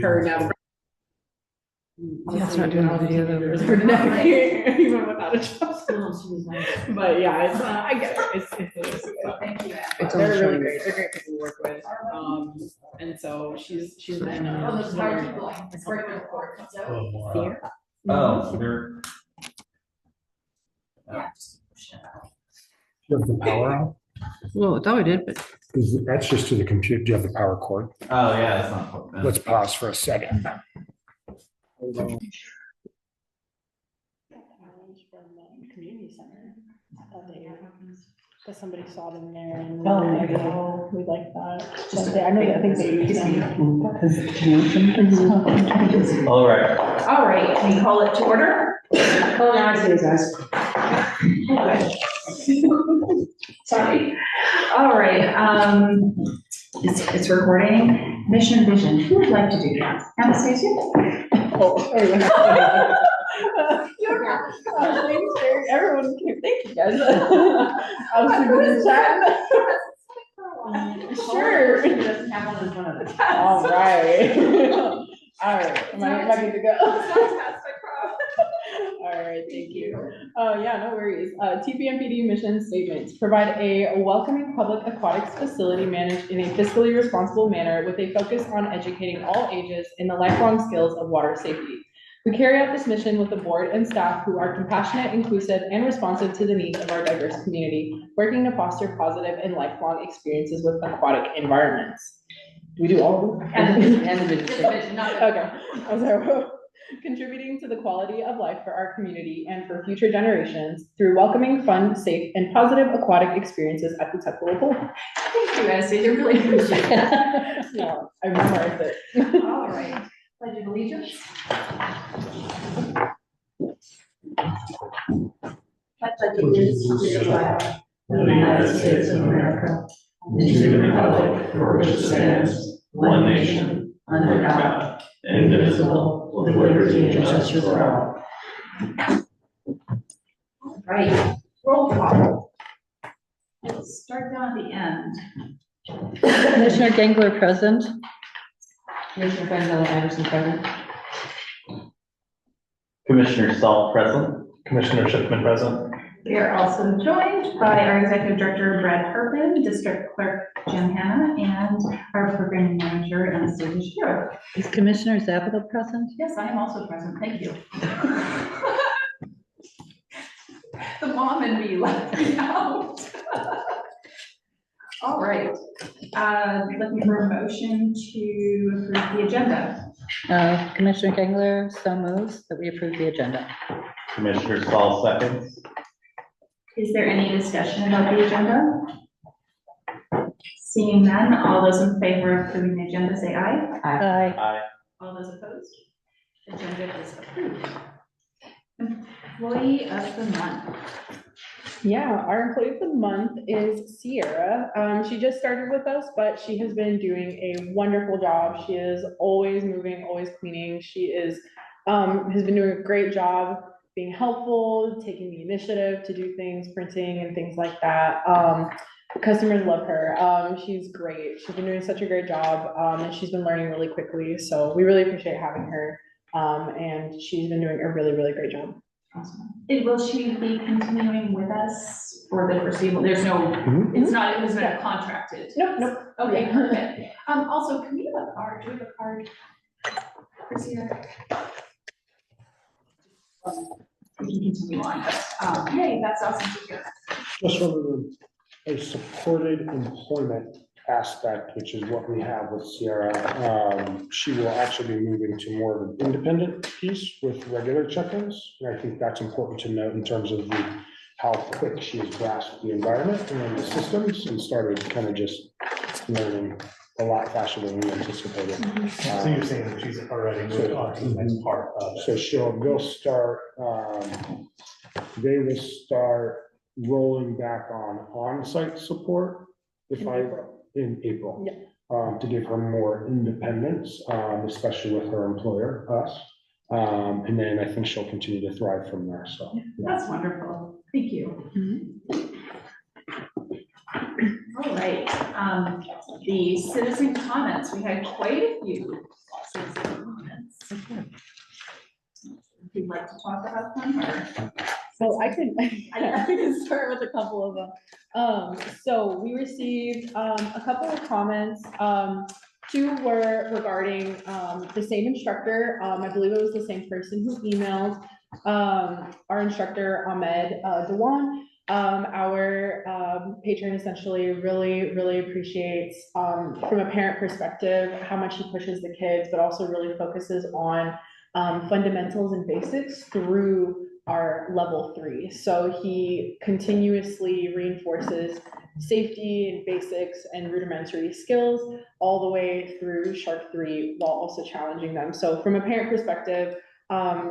her navigation. Yeah, it's not doing the video though. It's hard to navigate even without a job. But yeah, it's I get it. It's Thank you. they're really great. They're great people to work with. And so she's been Oh, this is hard to go. It's very good for it. Sierra. Oh, they're. Yeah. You have the power on? Well, I thought we did, but That's just to the computer. Do you have the power cord? Oh, yeah, it's not. Hooked up. Let's pause for a second. Community center. I thought that somebody saw them there and we like that. I know that I think they use them. All right. All right, can you call it to order? Oh, now I see you guys. Sorry. All right, it's recording. Mission and vision, who would like to do that? Anastasia? Thanks, Jerry. Everyone came. Thank you guys. I was super in chat. Sure. Doesn't have one as one of the tasks. All right. All right. Am I good to go? All right. Thank you. Yeah, no worries. TPMPD mission statements provide a welcoming public aquatics facility managed in a fiscally responsible manner with a focus on educating all ages in the lifelong skills of water safety. We carry out this mission with the board and staff who are compassionate, inclusive, and responsive to the needs of our diverse community, working to foster positive and lifelong experiences with aquatic environments. Do we do all of them? And the vision. Okay. I'm sorry. Contributing to the quality of life for our community and for future generations through welcoming, fun, safe, and positive aquatic experiences at the Tuckahoe Pool. Thank you, Anastasia, really appreciate it. Yeah, I memorized it. All right, pledge of allegiance. Pledge allegiance to the flag of the United States of America, and to the republic for which it stands, one nation, under God, indivisible, with liberty and justice for all. All right, roll call. Let's start down at the end. Commissioner Gangler present. Commissioner Anderson present. Commissioner Stahl present. Commissioner Schiffman present. We are also joined by our Executive Director, Brad Herpin, District Clerk, Jim Hanna, and our Program Manager, Anastasia Shiro. Is Commissioner Zapata present? Yes, I am also present. Thank you. The mom and me left me out. All right. Looking for a motion to approve the agenda. Commissioner Gangler so moves that we approve the agenda. Commissioner Stahl seconds. Is there any discussion about the agenda? Seeing none, all those in favor of approving the agenda say aye. Aye. Aye. All those opposed? Agenda is approved. Employee of the month. Yeah, our employee of the month is Sierra. She just started with us, but she has been doing a wonderful job. She is always moving, always cleaning. She has been doing a great job being helpful, taking the initiative to do things, printing and things like that. Customers love her. She's great. She's been doing such a great job, and she's been learning really quickly. So we really appreciate having her. And she's been doing a really, really great job. Awesome. Will she be continuing with us for the foreseeable? There's no, it's not, it was not contracted. Nope. Okay, Yeah. perfect. Also, can we have a card? Do we have a card for Sierra? We can continue on, but, yay, that's awesome to hear. Just from a supported employment aspect, which is what we have with Sierra, she will actually be moving to more of an independent piece with regular check-ins. And I think that's important to note in terms of how quick she has grasped the environment and the systems and started kind of just learning a lot faster than we anticipated. So you're saying that she's already moved on to the next part of it. So they'll start, they will start rolling back on-site support in April. Yeah. To give her more independence, especially with her employer, us. And then I think she'll continue to thrive from there, so. That's wonderful. Thank you. All right, the citizen comments, we had quite a few citizen you'd like to talk about them, or? So I can start with a couple of them. So we received, a couple of comments. Two were regarding, the same instructor. I believe it was the same person who emailed, our instructor, Ahmed, Dewan. Our, patron essentially really appreciates, from a parent perspective, how much he pushes the kids, but also really focuses on, fundamentals and basics through our level 3. So he continuously reinforces safety and basics and rudimentary skills all the way through Shark 3 while also challenging them. So from a parent perspective,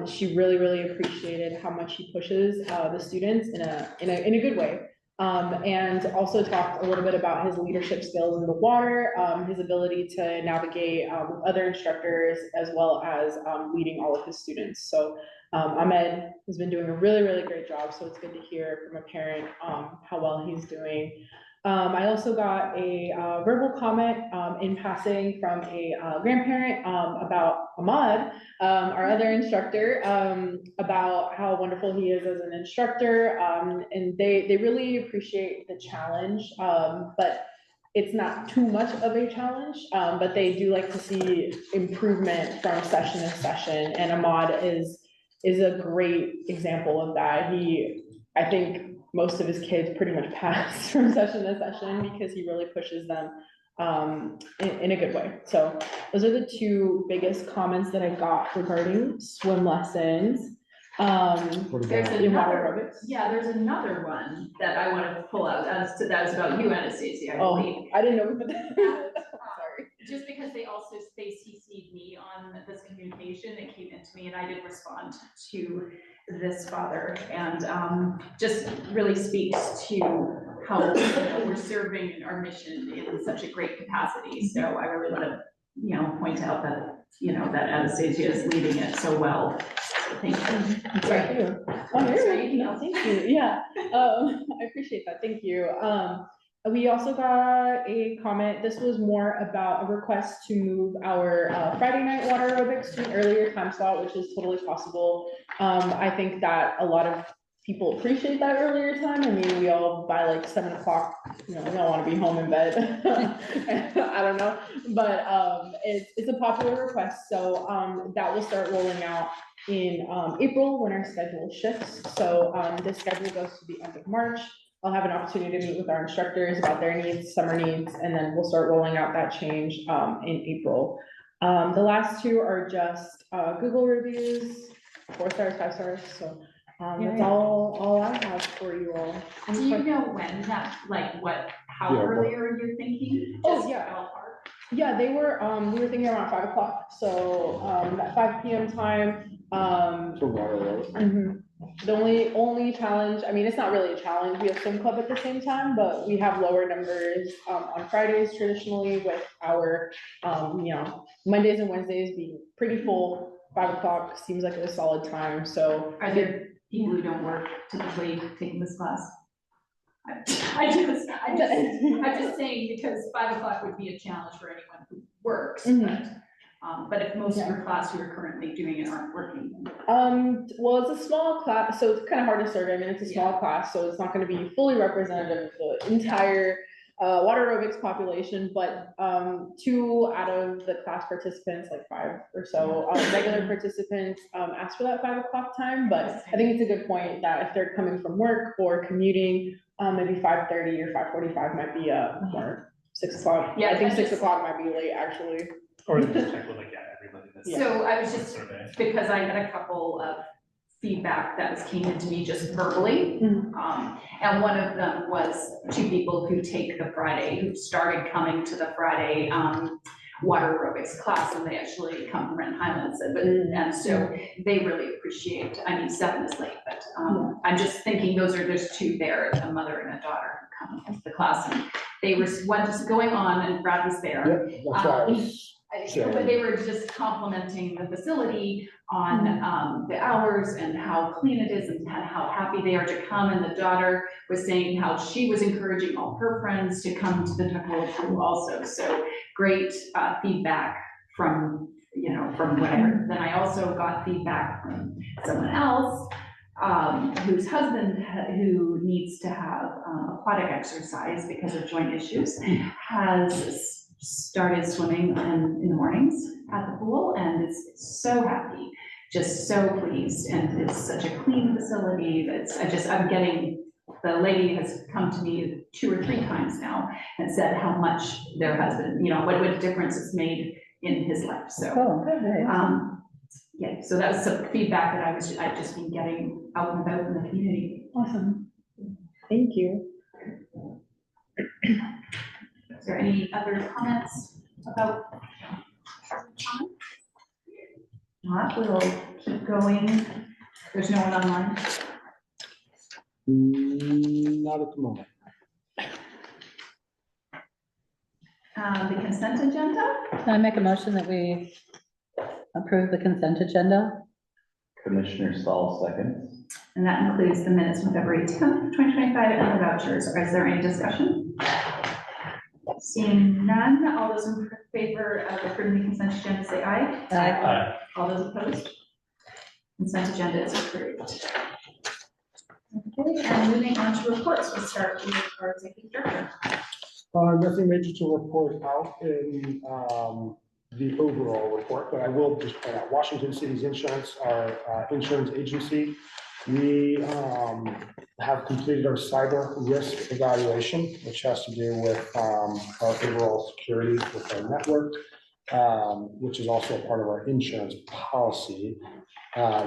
she really appreciated how much he pushes the students in a good way. And also talked a little bit about his leadership skills in the water, his ability to navigate with other instructors, as well as leading all of his students. So Ahmed has been doing a really great job, so it's good to hear from a parent how well he's doing. I also got a verbal comment in passing from a grandparent about Ahmad, our other instructor, about how wonderful he is as an instructor, and they really appreciate the challenge, but it's not too much of a challenge, but they do like to see improvement from session to session, and Ahmad is a great example of that. I think most of his kids pretty much pass from session to session because he really pushes them in a good way. So those are the two biggest comments that I got regarding swim lessons. There's In water another, aerobics. yeah, there's another one that I want to pull out, that was about you, Anastasia, I believe. Oh, I didn't know we put that. Sorry. Just because they CC'd me on this communication, it came into me, and I did respond to this father, and just really speaks to how we're serving our mission in such a great capacity. So I really want to, point out that, that Anastasia is leading it so well. So thank you. Thank you. Oh, no, thank you. Yeah, I appreciate that. Thank you. We also got a comment. This was more about a request to move our Friday night water aerobics to an earlier time slot, which is totally possible. I think that a lot of people appreciate that earlier time. I mean, we all by like 7 o'clock, we all want to be home in bed. I don't know, but it's a popular request. So that will start rolling out in April when our schedule shifts. So the schedule goes to the end of March. I'll have an opportunity to meet with our instructors about their needs, summer needs, and then we'll start rolling out that change in April. The last two are just Google reviews, 4 stars, 5 stars. So that's all I have for you all. Do you know when that, how early are you thinking? Oh, yeah. Yeah, they were, we were thinking around 5 o'clock. So at 5 p.m. time. For water, right? The only challenge, I mean, it's not really a challenge, we have swim club at the same time, but we have lower numbers on Fridays traditionally, with our, Mondays and Wednesdays being pretty full. 5 o'clock seems like a solid time, so. Are there people who don't work typically taking this class? I'm just saying, because 5 o'clock would be a challenge for anyone who works, but if most of your class who are currently doing it aren't working. Well, it's a small class, so it's kind of hard to survey. I mean, it's a small class, so it's not going to be fully representative of the entire water aerobics population, but 2 out of the class participants, like 5 or so, regular participants asked for that 5 o'clock time, but I think it's a good point that if they're coming from work or commuting, maybe 5:30 or 5:45 might be more 6 o'clock. Yeah, I think 6 o'clock might be late, actually. Or just check with everybody that's. So I was just, because I had a couple of feedback that came into me just verbally. And one of them was 2 people who take the Friday, who started coming to the Friday water aerobics class, and they actually come from Renton Highlands, and so they really appreciate, 7 is late, but I'm just thinking there's 2 there, a mother and a daughter who come into the class, and they were just going on, and Brad was there. Yep, that's why I was But they were just complimenting the facility on the hours and how clean it is and how happy they are to come. And the daughter was saying how she was encouraging all her friends to come to the Tuckahoe pool also. So great feedback from you know, from what I heard. Then I also got feedback from someone else, whose husband, who needs to have aquatic exercise because of joint issues, has started swimming in the mornings at the pool and is so happy, just so pleased. And it's such a clean facility. The lady has come to me 2 or 3 times now and said how much their husband, you know, what difference it's made in his life. So, Oh, okay. yeah, so that was some feedback that I've just been getting out and about in the community. Awesome. Thank you. Is there any other comments about? Not, we'll keep going. There's no one online. Not at the moment. The consent agenda? Can I make a motion that we approve the consent agenda? Commissioner Saul seconds. And that includes the minutes from February 10th, 2025, and the vouchers. Is there any discussion? Seeing none, all those in favor of approving the consent agenda say aye. Aye. All those opposed? Consent agenda is approved. Okay, and moving on to reports, we'll start with our executive director. Nothing major to report out in the overall report, but I will just point out Washington City's insurance, our insurance agency. We have completed our cyber risk evaluation, which has to do with our overall security with our network, which is also a part of our insurance policy.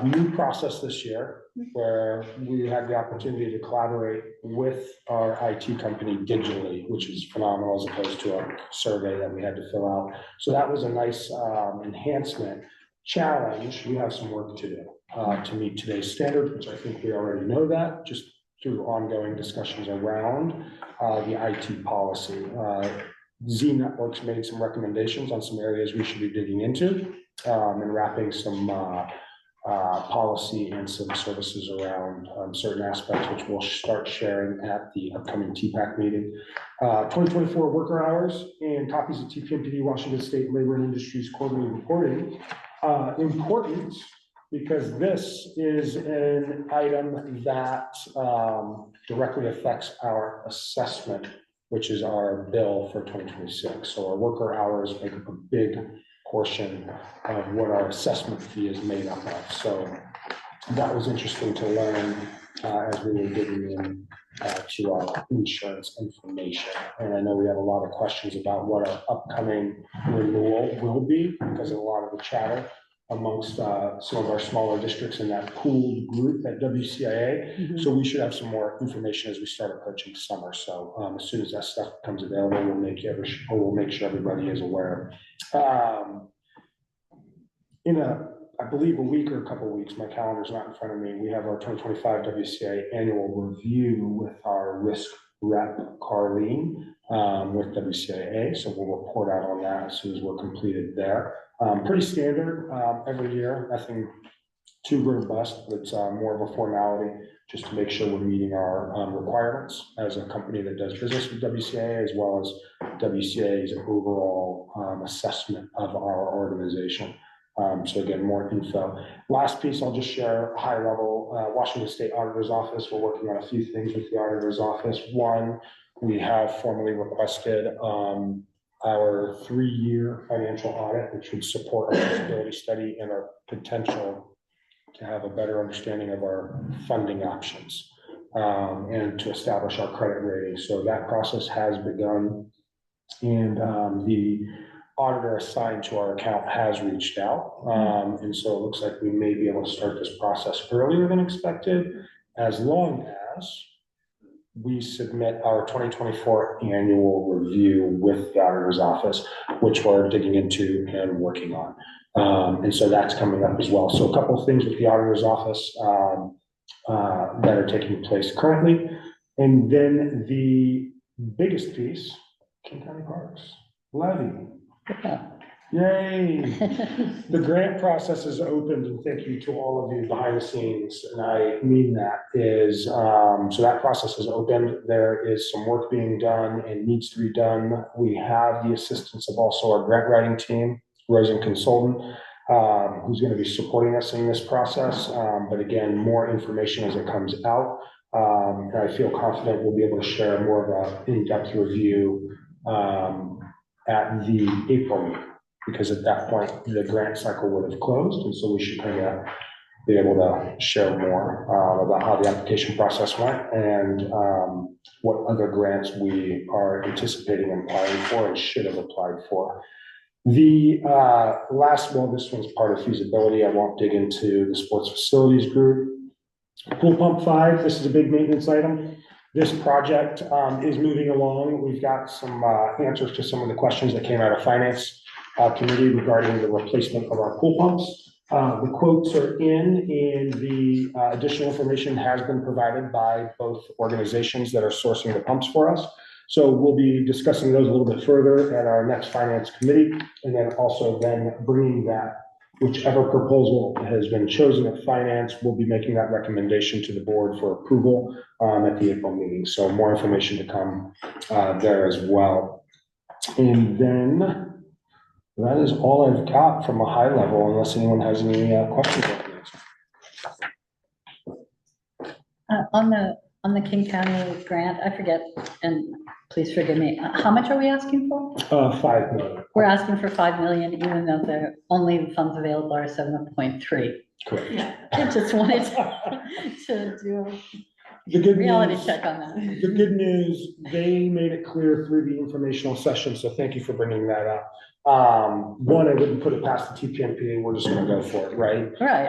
New process this year where we had the opportunity to collaborate with our IT company digitally, which is phenomenal as opposed to a survey that we had to fill out. So that was a nice enhancement. Challenge, we have some work to do to meet today's standard, which I think we already know that just through ongoing discussions around the IT policy. Z Networks made some recommendations on some areas we should be digging into and wrapping some policy and some services around certain aspects, which we'll start sharing at the upcoming TPAC meeting. 2024 worker hours and copies of TPMPD Washington State Labor and Industries quarterly reporting. Important because this is an item that directly affects our assessment, which is our bill for 2026. So our worker hours make up a big portion of what our assessment fee is made up of. So that was interesting to learn as we were digging in to our insurance information. And I know we have a lot of questions about what our upcoming renewal will be because of a lot of the chatter amongst some of our smaller districts in that pooled group at WCIA. Mhm. So we should have some more information as we start approaching summer. So as soon as that stuff becomes available, we'll make sure everybody is aware. I believe a week or a couple of weeks, my calendar's not in front of me, we have our 2025 WCIA annual review with our risk rep, Carlene, with WCIA. So we'll report out on that as soon as we're completed there. Pretty standard every year, nothing too robust, but it's more of a formality just to make sure we're meeting our requirements as a company that does business with WCIA, as well as WCIA's overall assessment of our organization. So again, more info. Last piece, I'll just share high level, Washington State Auditor's Office. We're working on a few things with the Auditor's Office. One, we have formally requested our 3-year financial audit, which would support our feasibility study and our potential to have a better understanding of our funding options and to establish our credit rating. So that process has begun, and the auditor assigned to our account has reached out. And so it looks like we may be able to start this process earlier than expected, as long as we submit our 2024 annual review with the auditor's office, which we're digging into and working on. And so that's coming up as well. So a couple of things with the auditor's office that are taking place currently. And then the biggest piece, King County Parks, levy. Yay! The grant process is opened, and thank you to all of you behind the scenes, and I mean that is, so that process is open. There is some work being done and needs to be done. We have the assistance of also our grant writing team, Rosen Consultant, who's going to be supporting us in this process. But again, more information as it comes out. And I feel confident we'll be able to share more of an in-depth review at the April meeting, because at that point, the grant cycle would have closed, and so we should kind of be able to share more about how the application process went and what other grants we are anticipating applying for and should have applied for. The last one, this one's part of feasibility. I won't dig into the sports facilities group. Pool pump 5, this is a big maintenance item. This project is moving along. We've got some answers to some of the questions that came out of finance committee regarding the replacement of our pool pumps. The quotes are in, and the additional information has been provided by both organizations that are sourcing the pumps for us. So we'll be discussing those a little bit further at our next finance committee, and then also then bringing that, whichever proposal has been chosen at finance, we'll be making that recommendation to the board for approval at the April meeting. So more information to come there as well. And then that is all I've got from a high level, unless anyone has any questions. On the King County grant, I forget, and please forgive me, how much are we asking for? 5 million. We're asking for 5 million, even though the only funds available are 7.3. Correct. I just wanted to do The a good reality news, check on that. the good news, they made it clear through the informational session, so thank you for bringing that up. One, I wouldn't put it past the TPMP, we're just gonna go for it, right? Right,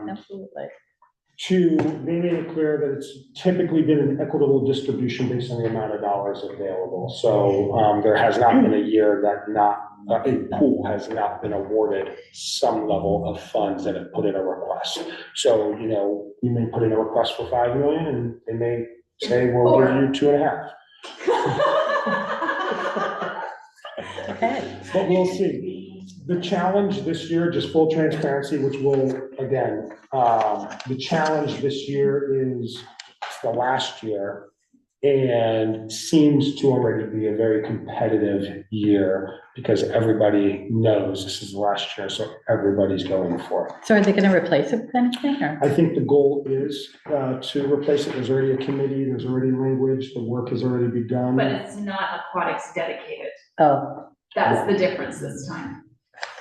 absolutely. 2, they made it clear that it's typically been an equitable distribution based on the amount of dollars available. So there has not been a year that a pool has not been awarded some level of funds that have put in a request. So, you know, you may put in a request for 5 million and they may say, we'll give you 2.5. Okay. But we'll see. The challenge this year, just full transparency, which will, again, the challenge this year is the last year and seems to already be a very competitive year because everybody knows this is the last year, so everybody's going for it. So are they going to replace it with anything, or? I think the goal is to replace it. There's already a committee, there's already language, the work has already begun. But it's not aquatics dedicated. Oh, That's the difference this time.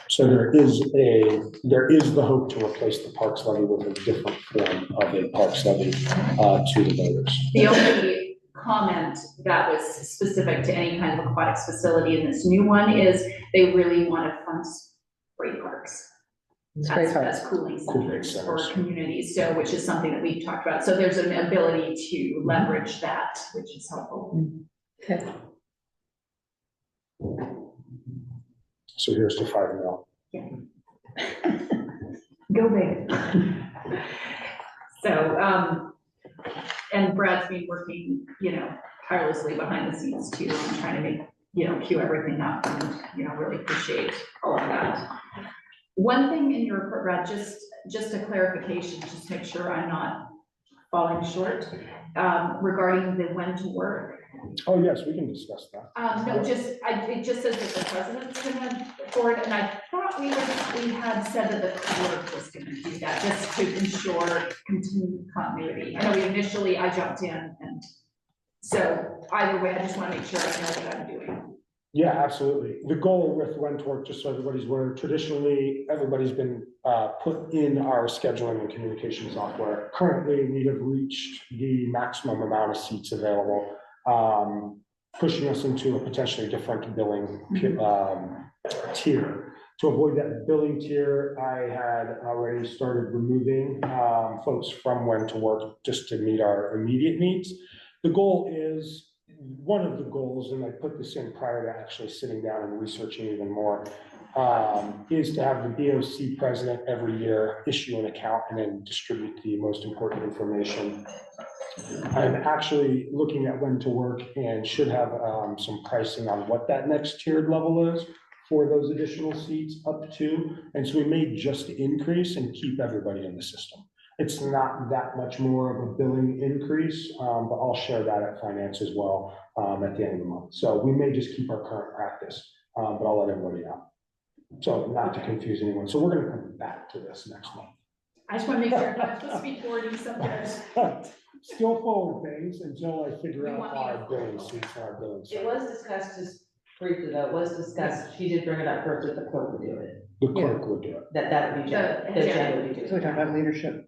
So there is the hope to replace the parks levy with a different form of a parks levy to the voters. The only comment that was specific to any kind of aquatics facility in this new one is they really want to fund spray parks. spray parks. As cooling Cooling centers for centers. communities, so, which is something that we've talked about. So there's an ability to leverage that, which is helpful. Okay. So here's the 5 mil. Go big. So, and Brad's been working, you know, tirelessly behind the scenes too, and trying to make, you know, queue everything up, and, you know, really appreciate all of that. One thing in your report, Brad, just a clarification, just make sure I'm not falling short, regarding the when to work. Oh, yes, we can discuss that. No, it just says that the president's gonna forward, and I thought we had said that the clerk was gonna do that, just to ensure continued continuity. I know I jumped in, and so either way, I just wanna make sure I know what I'm doing. Yeah, absolutely. The goal with when to work, just so everybody's aware, traditionally, everybody's been put in our scheduling and communication software. Currently, we have reached the maximum amount of seats available, pushing us into a potentially different billing tier. To avoid that billing tier, I had already started removing folks from when to work just to meet our immediate needs. The goal is, one of the goals, and I put this in prior to actually sitting down and researching even more, is to have the BoC president every year issue an account and then distribute the most important information. I'm actually looking at when to work and should have some pricing on what that next tiered level is for those additional seats up to. And so we may just increase and keep everybody in the system. It's not that much more of a billing increase, but I'll share that at finance as well at the end of the month. So we may just keep our current practice, but I'll let everybody know. So not to confuse anyone, so we're gonna come back to this next month. I just want to make sure I'm not supposed to be forwarding subjects. Still forward things until I figure You out want me our to- billing seats, our billing. It was discussed, just briefly though, it was discussed, she did bring it up first, that the clerk would do it, The clerk would do it. that would be Jen, The that Jen Jen. would be doing. So we're talking about leadership.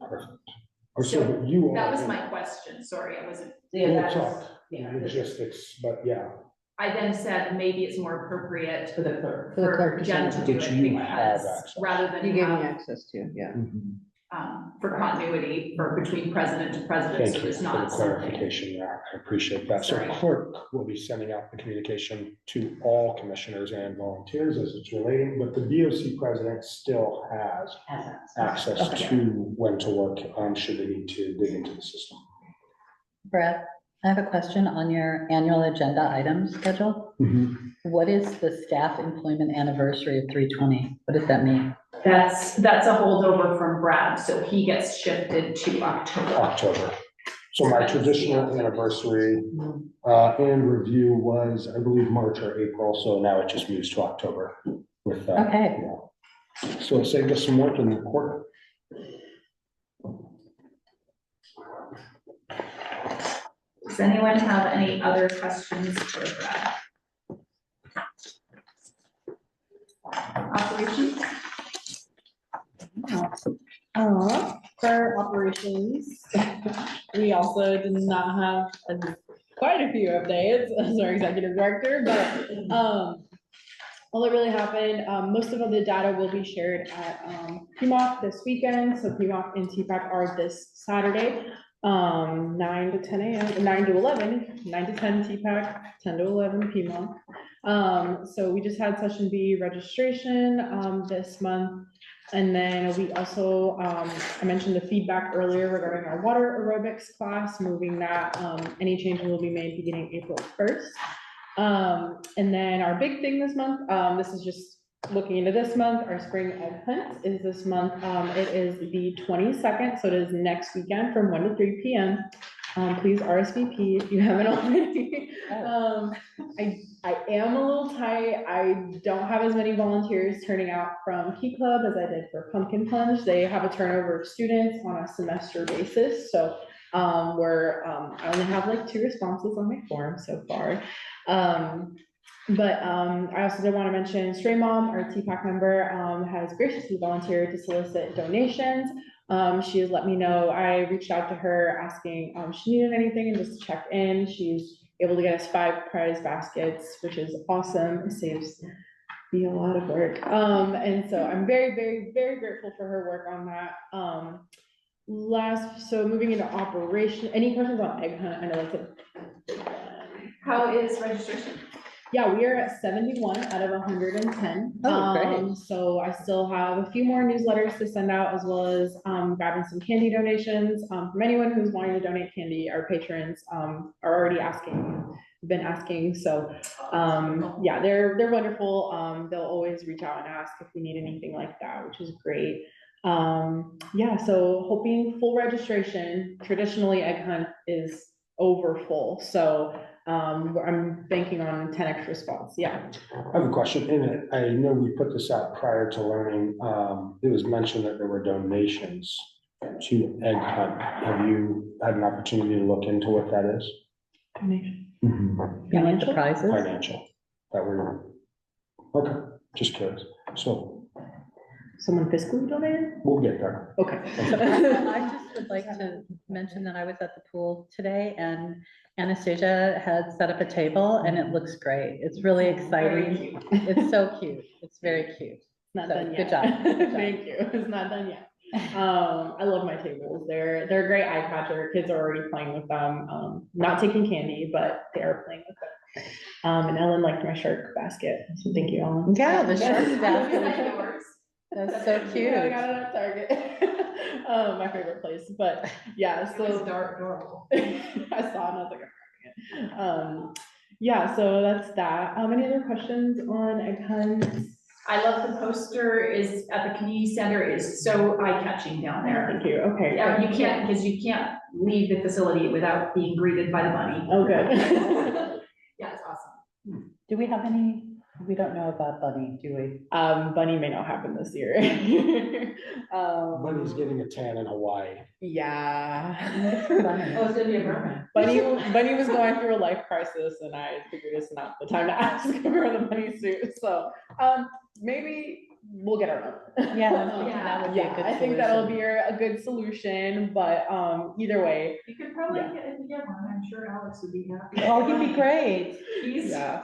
Or so, but you all. That was my question, sorry, I wasn't, Yeah, We'll that was, talk yeah, logistics, but yeah, I then said maybe it's more appropriate for the clerk. For the for clerk to Jen send to it. do Which it you have because access. rather than You gave me have, access to, yeah. for continuity, for between president to president, Thank so you there's for the not something. clarification there. I appreciate that. So Sorry. clerk will be sending out the communication to all commissioners and volunteers as it's relating, but the BoC president still has access Okay. to when to work, should they need to dig into the system. Brad, I have a question on your annual agenda item schedule. What is the staff employment anniversary of 3/20? What does that mean? That's a holdover from Brad, so he gets shifted to October. October. So my traditional anniversary, and review was, I believe, March or April, so now it just moves to October with, Okay. yeah. So it saved us some work in the quarter. Does anyone have any other questions for Brad? Operations? For operations, we also did not have quite a few updates as our executive director, but, all that really happened, most of the data will be shared at, PMOC this weekend, so PMOC and TPAC are this Saturday, 9 to 10 a.m., 9 to 11, 9 to 10 TPAC, 10 to 11 PMOC. So we just had session B registration, this month. And then we also, I mentioned the feedback earlier regarding our water aerobics class, moving that, any changes will be made beginning April 1st. And then our big thing this month, this is just looking into this month, our spring egg hunt is this month. It is the 22nd, so it is next weekend from 1 to 3 p.m. Please RSVP if you haven't already. I am a little tight. I don't have as many volunteers turning out from Key Club as I did for Pumpkin Plunge. They have a turnover of students on a semester basis. So I only have like 2 responses on my form so far. I also did want to mention Stray Mom, our TPAC member, has graciously volunteered to solicit donations. She has let me know, I reached out to her asking if she needed anything and just to check in. She's able to get us 5 prize baskets, which is awesome. It saves me a lot of work. And so I'm very, very, very grateful for her work on that. So moving into operation, any questions on egg hunt? I know that's a big one. How is registration? Yeah, we are at 71 out of 110. Oh, great. So I still have a few more newsletters to send out, as well as grabbing some candy donations from anyone who's wanting to donate candy. Our patrons are already been asking. So yeah, they're wonderful. They'll always reach out and ask if we need anything like that, which is great. Yeah, so hoping full registration. Traditionally, egg hunt is over full, so I'm banking on 10 extra spots. Yeah. I have a question, and I know we put this out prior to learning, it was mentioned that there were donations to egg hunt. Have you had an opportunity to look into what that is? Donation. You like the prizes? Financial, that were, okay, just curious, so Someone fiscally donated? we'll get there. Okay. I just would like to mention that I was at the pool today and Anastasia had set up a table and it looks great. It's really exciting. It's so cute. It's very cute. Not So, done good yet. job. Good job. Thank you. It's not done yet. I love my tables. They're a great eye catcher. Kids are already playing with them. Not taking candy, but they are playing with them. And Ellen liked my shark basket. So thank you, Ellen. Yeah, the shark Is basket. that yours? That's so cute. I got it at Target. My favorite place, but yeah, It was so adorable. I saw it and I was like, I'm grabbing it. Yeah, so that's that. Any other questions on egg hunts? I love the poster is at the community center is so eye-catching down there. Thank you. Okay. Yeah, you can't, because you can't leave the facility without being greeted by the bunny. Oh, good. Yeah, it's awesome. Do we have any We don't know about Bunny, do we? Bunny may not happen this year. Bunny's getting a tan in Hawaii. Yeah. Bunny. Oh, it's gonna be a merman. Bunny was going through a life crisis and I figured it's not the time to ask for the bunny suit, so, maybe we'll get our own. Yeah, I'm thinking that would be a Yeah, good I think that'll solution. be a good solution, but, either way, You could probably Yeah. get, if you get one, I'm sure Alex would be happy. Oh, he'd be great. He's. yeah.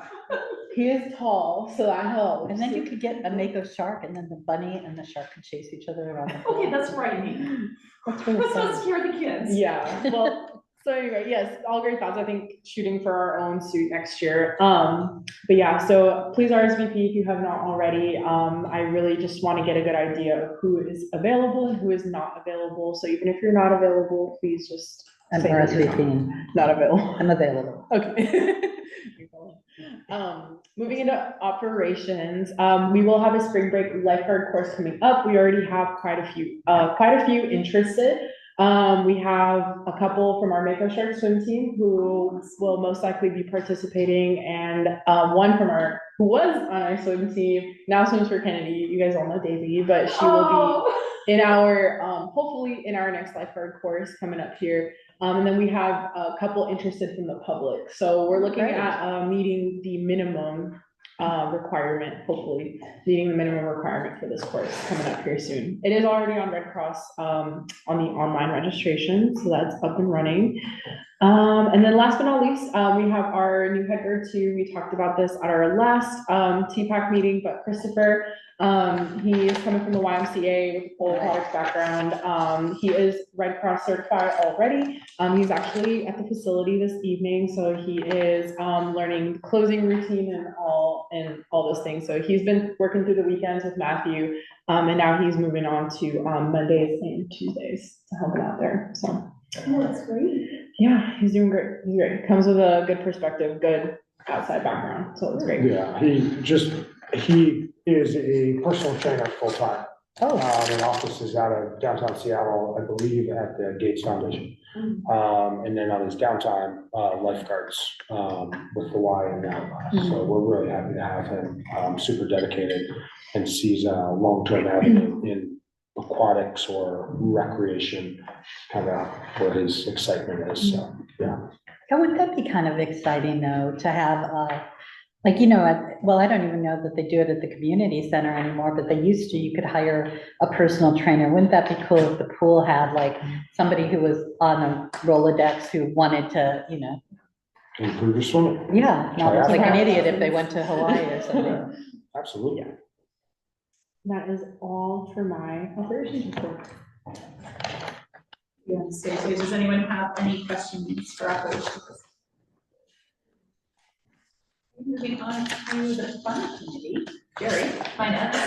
He is tall, so that helps. And then you could get a Mako shark and then the bunny and the shark could chase each other around the pool. Okay, that's frightening. That's really Let's not fun. scare the kids. Yeah, well, so anyway, yes, all great thoughts. I think shooting for our own suit next year. But yeah, so please RSVP if you have not already. I really just want to get a good idea of who is available and who is not available. So even if you're not available, please just I'm say that you're RSVPing. not available. I'm available. Okay. Moving into operations, we will have a spring break lifeguard course coming up. We already have quite a few interested. We have a couple from our Mako Shark swim team who will most likely be participating, and one from who was on our swim team now swims for Kennedy. You guys all know Daisy, but she will be in our hopefully in our next lifeguard course coming up here. And then we have a couple interested from the public. So we're looking at meeting the minimum requirement, hopefully meeting the minimum requirement for this course coming up here soon. It is already on Red Cross on the online registration, so that's up and running. And then last but not least, we have our new head or two. We talked about this at our last TPAC meeting, but Christopher, he is coming from the YMCA with a full products background. He is Red Cross certified already. He's actually at the facility this evening, so he is learning closing routine and all those things. So he's been working through the weekends with Matthew, and now he's moving on to Mondays and Tuesdays to help him out there. So That's great. yeah, he's doing great. He's great. Comes with a good perspective, good outside background, so it's great. Yeah, he is a personal trainer full-time. And office is out of downtown Seattle, I believe, at the Gates Foundation. And then on his downtime, lifeguards, with the Y and now. So we're really happy to have him, super dedicated and sees a long-term avenue in aquatics or recreation, kind of where his excitement is, so, yeah. Would that be kind of exciting though, to have, like, you know, well, I don't even know that they do it at the community center anymore, but they used to, you could hire a personal trainer. Wouldn't that be cool if the pool had like somebody who was on a Rolodex who wanted to, you know? Improve your swimming. Yeah, not look like an idiot if they went to Hawaii or something. Absolutely. That is all for my operations report. Yeah, so does anyone have any questions for operations? Moving on to the fund committee, Jerry, finance.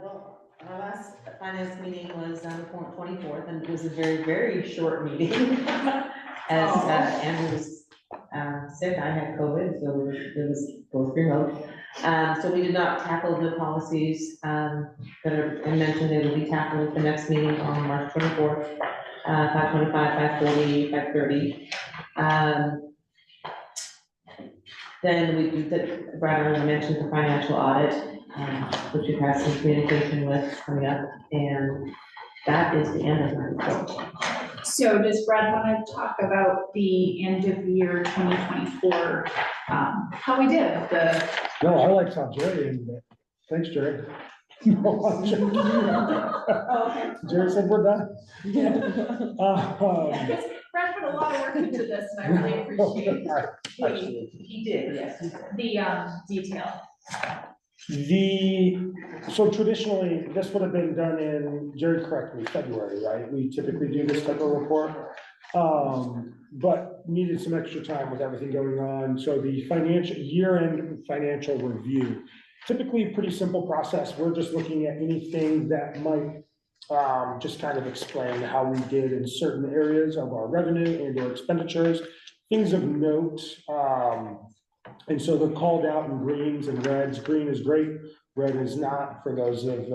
Well, our last finance meeting was on the 24th, and it was a very, very short meeting. As Andrew was sick, I had COVID, so it was both remote. So we did not tackle the policies that are, I mentioned they will be tackled at the next meeting on March 24th, 5:25, 5:40, 5:30. Then we did, Brad already mentioned the financial audit, which we've had some communication with coming up, and that is the end of my report. So does Brad want to talk about the end of year 2024, how we did No, I like how Jerry ended it. Thanks, Jerry. No, I'm joking. okay. Jerry said we're done. Because Brad put a lot of work into this, and I really appreciate Actually, He did, yes. the detail. so traditionally, this would have been done in, Jerry, correct me, February, right? We typically do this type of report. But needed some extra time with everything going on. So the year-end financial review, typically a pretty simple process. We're just looking at anything that might just kind of explain how we did in certain areas of our revenue and our expenditures, things of note. And so they're called out in greens and reds. Green is great, Red is not, for those of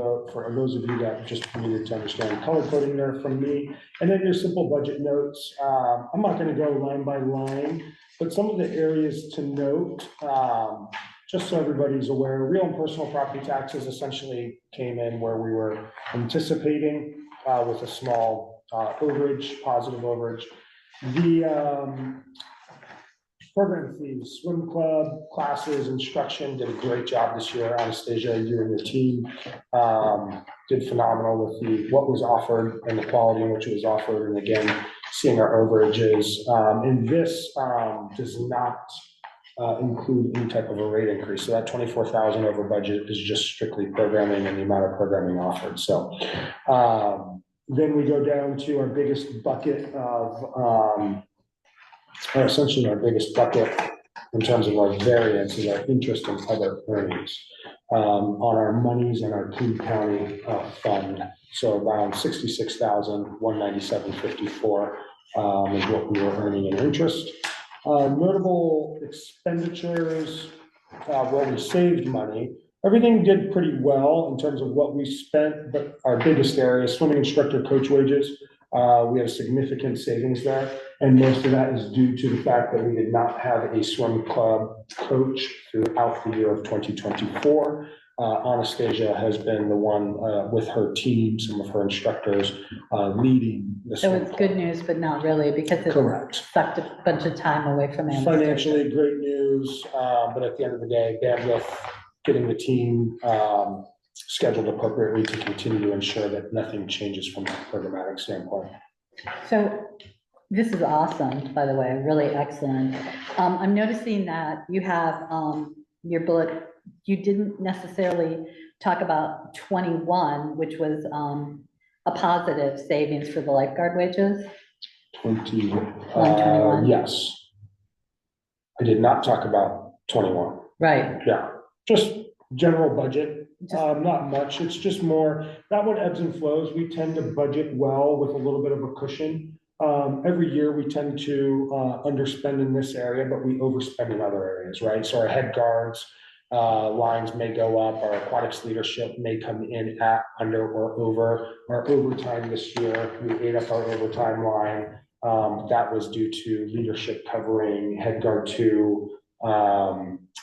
you that just needed to understand color coding there from me. And then your simple budget notes. I'm not gonna go line by line, but some of the areas to note, just so everybody's aware, real and personal property taxes essentially came in where we were anticipating, with a small overage, positive overage. The program fees, swim club, classes, instruction, did a great job this year. Anastasia, you and your team did phenomenal with what was offered and the quality in which it was offered. And again, seeing our overages. And this does not include any type of a rate increase. So that 24,000 over budget is just strictly programming and the amount of programming offered. So then we go down to our biggest bucket of or essentially our biggest bucket in terms of our variance is our interest and other earnings on our monies and our King County fund. So around 66,197.54 is what we were earning in interest. Notable expenditures where we saved money. Everything did pretty well in terms of what we spent, but our biggest area, swimming instructor coach wages, we have significant savings there. And most of that is due to the fact that we did not have a swim club coach throughout the year of 2024. Anastasia has been the one with her team, some of her instructors leading the So swim it's club. good news, but not really, because it Correct. sucked a bunch of time away from Anastasia. Financially, great news, but at the end of the day, bandwidth, getting the team scheduled appropriately to continue to ensure that nothing changes from a programmatic standpoint. So this is awesome, by the way, really excellent. I'm noticing that you have your bullet, you didn't necessarily talk about 21, which was a positive savings for the lifeguard wages. 21. Yes. I did not talk about 21. Right. Yeah, just general budget, not much. It's just more, that one ebbs and flows. We tend to budget well with a little bit of a cushion. Every year we tend to underspend in this area, but we overspend in other areas, right? So our head guards lines may go up, our aquatics leadership may come in at, under, or over. Our overtime this year, we ate up our overtime line. That was due to leadership covering head guard 2,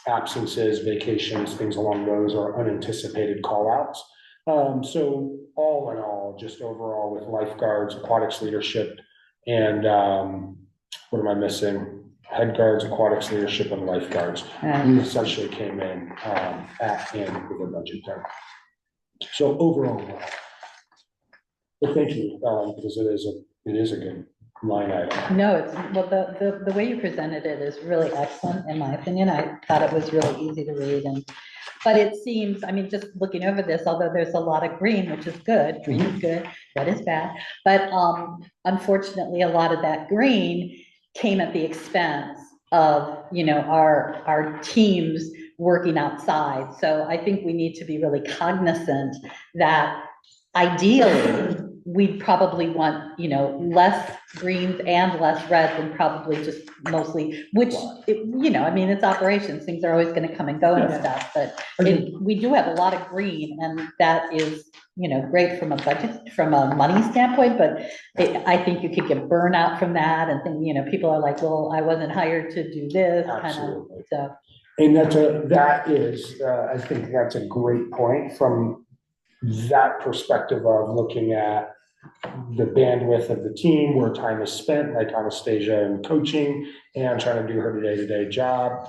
absences, vacations, things along those, or unanticipated call outs. So all in all, just overall with lifeguards, aquatics leadership, and what am I missing? Head guards, aquatics leadership, and lifeguards. We essentially came in at and with a budget there. So overall, but thank you, because it is a good line item. No, it's, well, the way you presented it is really excellent, in my opinion. I thought it was really easy to read, but it seems, I mean, just looking over this, although there's a lot of green, which is good, green is good, red is bad, but unfortunately, a lot of that green came at the expense of, you know, our teams working outside. So I think we need to be really cognizant that ideally, we'd probably want, you know, less greens and less reds and probably just mostly, which, you know, I mean, it's operations, things are always gonna come and go and stuff, but we do have a lot of green, and that is, you know, great from a budget, from a money standpoint, but I think you could get burnout from that, and then, you know, people are like, well, I wasn't hired to do this, kind of, Absolutely. so. And that is, I think that's a great point from that perspective of looking at the bandwidth of the team, where time is spent, like Anastasia in coaching and trying to do her day-to-day job.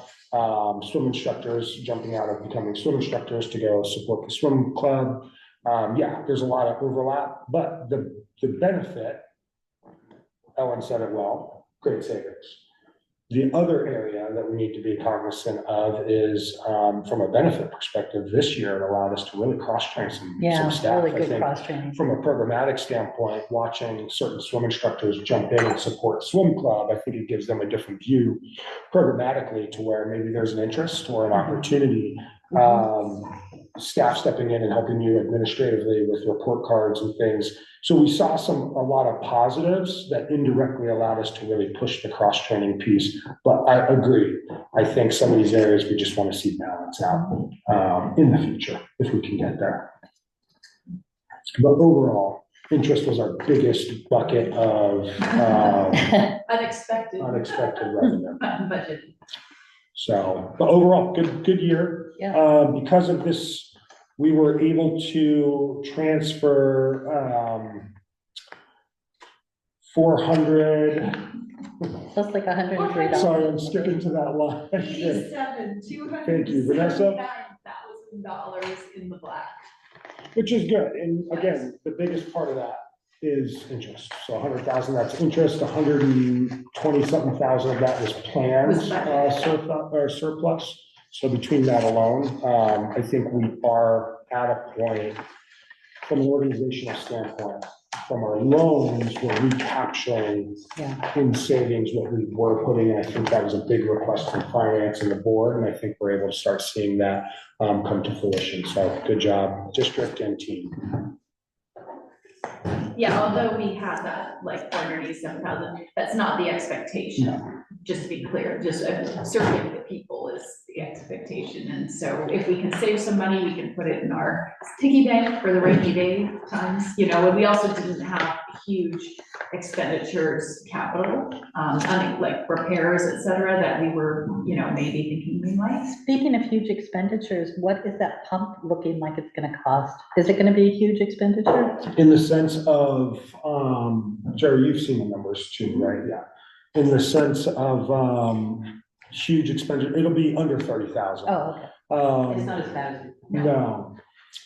Swim instructors jumping out of becoming swim instructors to go support the swim club. Yeah, there's a lot of overlap, but the benefit, Ellen said it well, great savings. The other area that we need to be cognizant of is, from a benefit perspective, this year it allowed us to really cross-train some staff. Really I good think cross-training. from a programmatic standpoint, watching certain swim instructors jump in and support swim club, I think it gives them a different view programmatically to where maybe there's an interest or an opportunity. staff stepping in and helping you administratively with report cards and things. So we saw a lot of positives that indirectly allowed us to really push the cross-training piece. But I agree. I think some of these areas we just want to see balance out in the future if we can get there. But overall, interest was our biggest bucket of Unexpected. unexpected revenue. Budget. So, but overall, good year. Yeah. Because of this, we were able to transfer 400. Plus like $103. Sorry, I'm skipping to that line. Thank you, Vanessa. $279,000 in the black. Which is good. And again, the biggest part of that is interest. So 100,000, that's interest, 120 something thousand of that was planned surplus. So between that alone, I think we are at a point from an organizational standpoint, from our loans, we're recapturing in savings what we were putting in. I think that was a big request from finance and the board, and I think we're able to start seeing that come to fruition. So good job, district and team. Yeah, although we had that like 487,000, that's not the expectation. No. Just to be clear, just serving the people is the expectation. And so if we can save some money, we can put it in our piggy bank for the rainy day times, you know. And we also didn't have huge expenditures, capital, like repairs, et cetera, that we were, you know, maybe thinking we might. Speaking of huge expenditures, what is that pump looking like it's gonna cost? Is it gonna be a huge expenditure? In the sense of, Jerry, you've seen the numbers too, right? Yeah. In the sense of huge expenditure, it'll be under 30,000. Oh, okay. It's not as bad. No,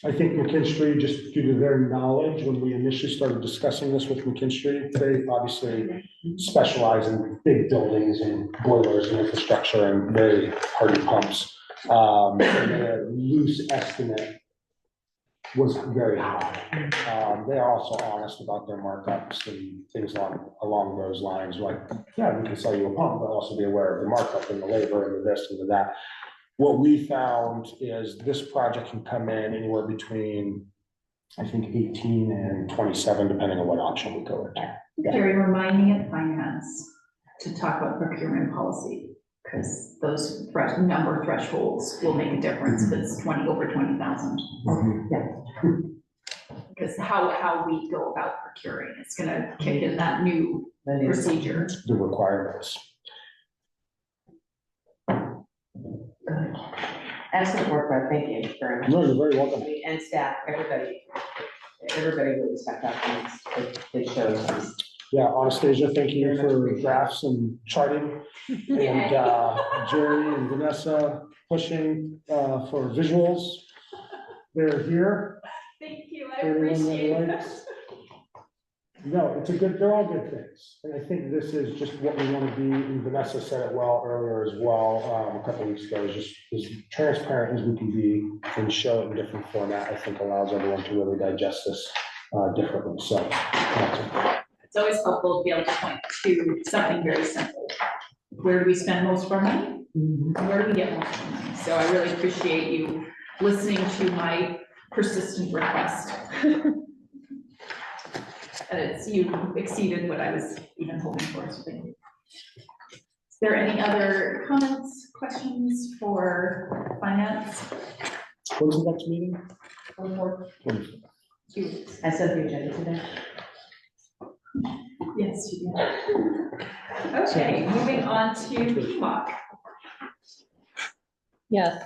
I think McKinstry, just due to their knowledge, when we initially started discussing this with McKinstry, they obviously specialize in big buildings and boilers and infrastructure and very hardy pumps. And their loose estimate was very high. They are also honest about their markups and things along those lines, like, yeah, we can sell you a pump, but also be aware of the markup and the labor and the this and the that. What we found is this project can come in anywhere between, I think, 18 and 27, depending on what option we go with. Jerry, remind me at finance to talk about procurement policy, because those number thresholds will make a difference if it's over 20,000. Because how we go about procuring, it's gonna kick in that new procedure. The requirements. Excellent work, Brett. Thank you very much. No, you're very welcome. And staff, everybody really stepped up and they showed us. Yeah, Anastasia, thank you for drafts and charting. And Jerry and Vanessa pushing for visuals. They're here. Thank you, I appreciate it. No, they're all good things. And I think this is just what we want to be, and Vanessa said it well earlier as well, a couple of weeks ago, is just as transparent as we can be and show it in different format, I think allows everyone to really digest this differently. So it's always helpful to be able to point to something very simple. Where do we spend most of our money? And where do we get most of our money? So I really appreciate you listening to my persistent request. And you exceeded what I was even hoping for, so thank you. Is there any other comments, questions for finance? when's the next meeting? One more. 2 weeks. I sent the agenda today. Yes, you did. Okay, moving on to BoC. Yes.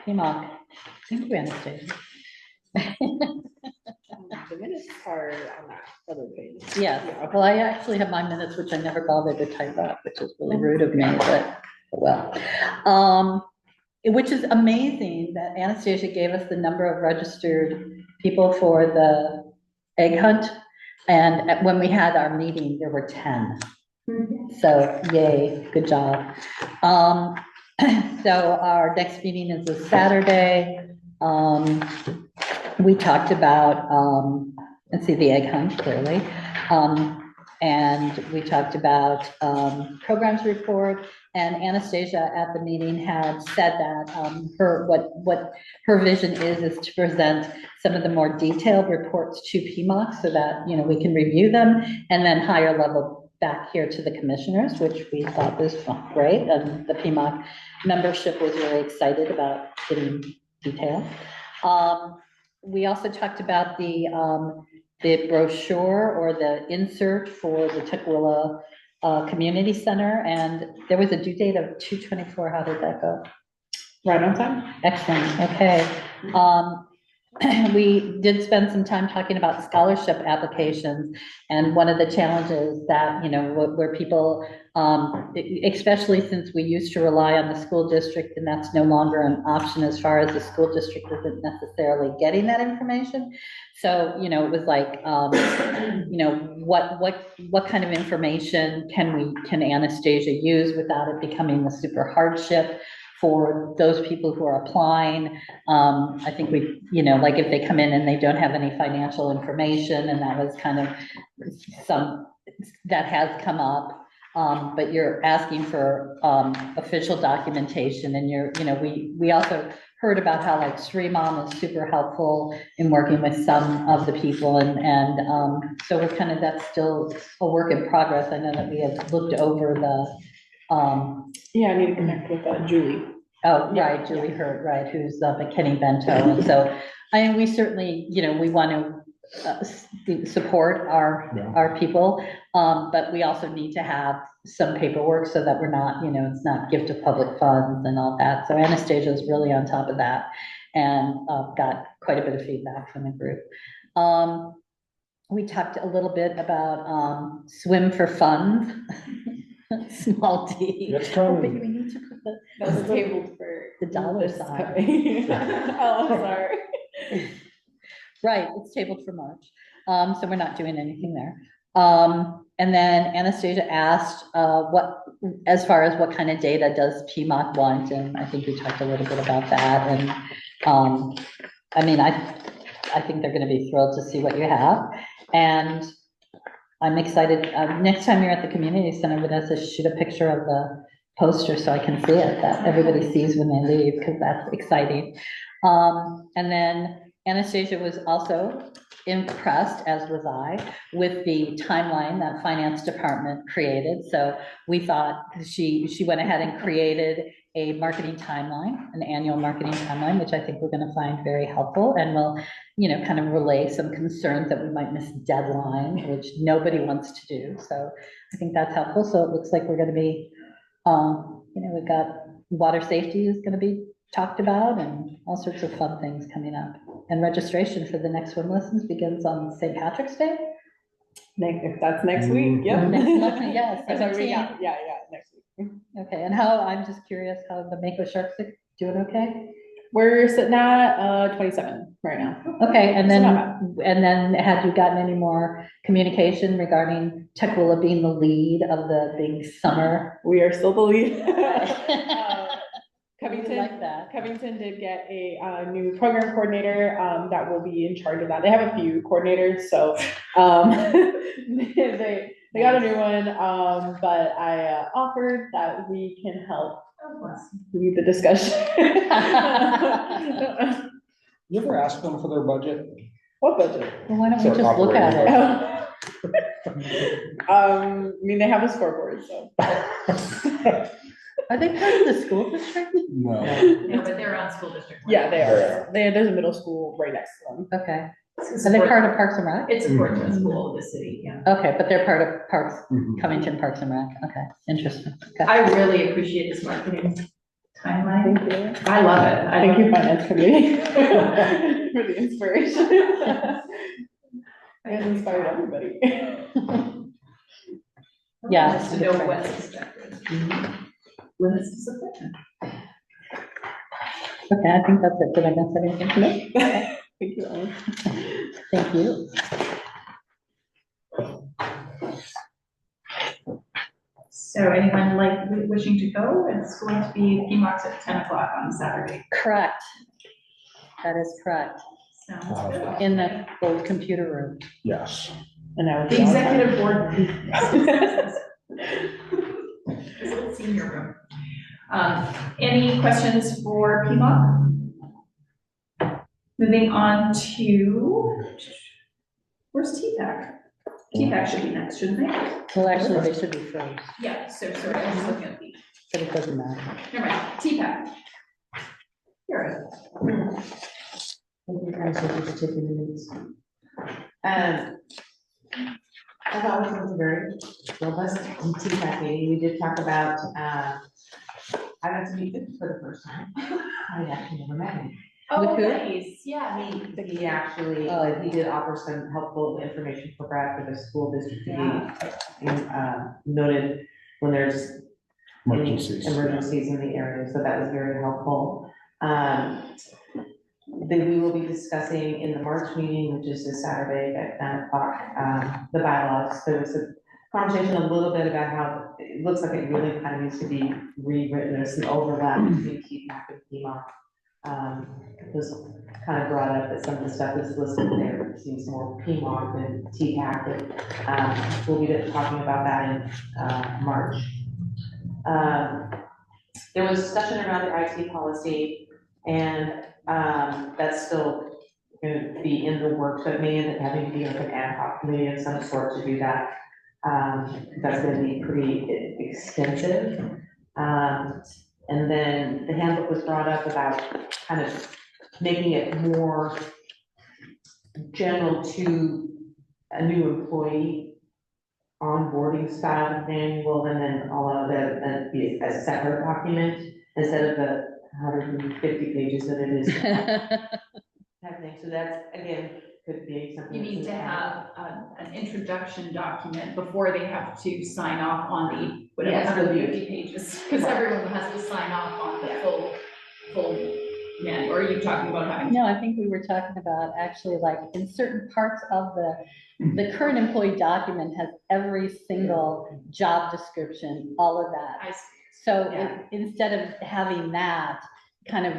PMOC. Thank you, Anastasia. The minutes are on that other page. Yes, well, I actually have my minutes, which I never bothered to type up, which is really rude of me, but well. Which is amazing that Anastasia gave us the number of registered people for the egg hunt. And when we had our meeting, there were 10. So yay, good job. So our next meeting is this Saturday. We talked about, let's see, the egg hunt, clearly. And we talked about programs report And Anastasia at the meeting had said that what her vision is to present some of the more detailed reports to PMOC so that, we can review them and then higher level back here to the commissioners, which we thought was great. And the PMOC membership was really excited about getting detail. We also talked about the brochure or the insert for the Tukwila Community Center, and there was a due date of 2/24. How did that go? Right on time. Excellent, okay. We did spend some time talking about scholarship applications, and one of the challenges that, where people, especially since we used to rely on the school district, and that's no longer an option as far as the school district isn't necessarily getting that information. So, it was like, what kind of information can Anastasia use without it becoming a super hardship for those people who are applying? I think we, like if they come in and they don't have any financial information, and that was kind of that has come up. But you're asking for official documentation, and we also heard about how like Srimam is super helpful in working with some of the people, and so that's still a work in progress. I know that we have looked over the Yeah, I need to connect with Julie. Oh, right, Julie Hurt, right, who's at Kenny Bento. And so, we certainly, we want to support our people, but we also need to have some paperwork so that we're not, it's not gift of public funds and all that. So Anastasia is really on top of that, and got quite a bit of feedback from the group. We talked a little bit about swim for funds. Small d. That's Oh, coming. but we need to put That's tabled for the dollar this sign. coming. Oh, I'm sorry. Right, it's tabled for March, so we're not doing anything there. And then Anastasia asked as far as what kind of data does PMOC want, and I think we talked a little bit about that. And I think they're going to be thrilled to see what you have, and I'm excited. Next time you're at the community center, Vanessa, shoot a picture of the poster so I can see it, that everybody sees when they leave, because that's exciting. And then Anastasia was also impressed, as was I, with the timeline that finance department created. So we thought she went ahead and created a marketing timeline, an annual marketing timeline, which I think we're going to find very helpful, and will, kind of relay some concerns that we might miss deadline, which nobody wants to do. So I think that's helpful. So it looks like we're going to be, we've got water safety is going to be talked about, and all sorts of fun things coming up. And registration for the next swim lessons begins on St. Patrick's Day. If that's next week, yep. Next month, yeah, Or sorry, 17. yeah, next week. Okay, and I'm just curious how the Mako Sharks are doing. Okay. We're sitting at 27 right now. Okay, and So then not have you gotten any more communication regarding Tukwila being the lead of the big summer? We are still the lead. Covington, like that. Covington did get a new program coordinator that will be in charge of that. They have a few coordinators, so they got a new one, but I offered that we can help lead the discussion. You ever ask them for their budget? What budget? Well, why don't we So just look at it? They have a scoreboard, so. Are they part of the school district? No. No, but they're on school district. Yeah, they are. There's a middle school right next to them. Okay. Are they part of Parks and Rec? It's a portrait school of the city, yeah. Okay, but they're part of Covington Parks and Rec. Okay, interesting. Okay. I really appreciate this marketing timeline. Thank you. I love it. Thank you, Finance Committee, for the inspiration. It inspired everybody. Yeah. Just to know what's expected. When it's disappointed. Okay, I think that's it. Did I miss anything? No? Thank you, Ellen. Thank you. So anyone wishing to go? It's going to be PMOX at 10 o'clock on Saturday. Correct. That is correct. Sounds good. In the old computer room. Yes. And I The executive board. It's a senior room. Any questions for PMOC? Moving on to, where's TPAC? TPAC should be next, shouldn't they? Well, actually, they should be first, Yeah, so sorry, I was just looking at the, but it doesn't matter. never mind, TPAC. Here. Thank you guys for taking minutes. I thought it was a very robust TPAC meeting. We did talk about, I got to meet Vic for the first time. I actually never met him. Oh, who? nice, yeah. He actually, he did offer some helpful information for Brad for the school district. He noted when there's any emergencies in the area, so that was very helpful. Then we will be discussing in the March meeting, which is this Saturday at 9 o'clock, the bylaws. There was a conversation a little bit about how it looks like it really kind of needs to be rewritten. There's some overlap between TPAC and PMOC. It was kind of brought up that some of the stuff that's listed there seems more PMOC than TPAC. But we'll be talking about that in March. There was discussion around the IT policy, and that's still going to be in the works, so it may end up having to be like an ad hoc committee of some sort to do that. That's going to be pretty extensive. And then the handbook was brought up about kind of making it more general to a new employee onboarding style thing. Well, and then all of that then be a separate document instead of the 150 pages that it is. Type thing. So that's, again, could be something. You need to have an introduction document before they have to sign off on the, whatever, Yes, 150 pages, because everyone has to sign off on the full manual. Or are you talking about having? No, I think we were talking about actually like in certain parts of the current employee document has every single job description, all of that. I see. So Yeah. instead of having that kind of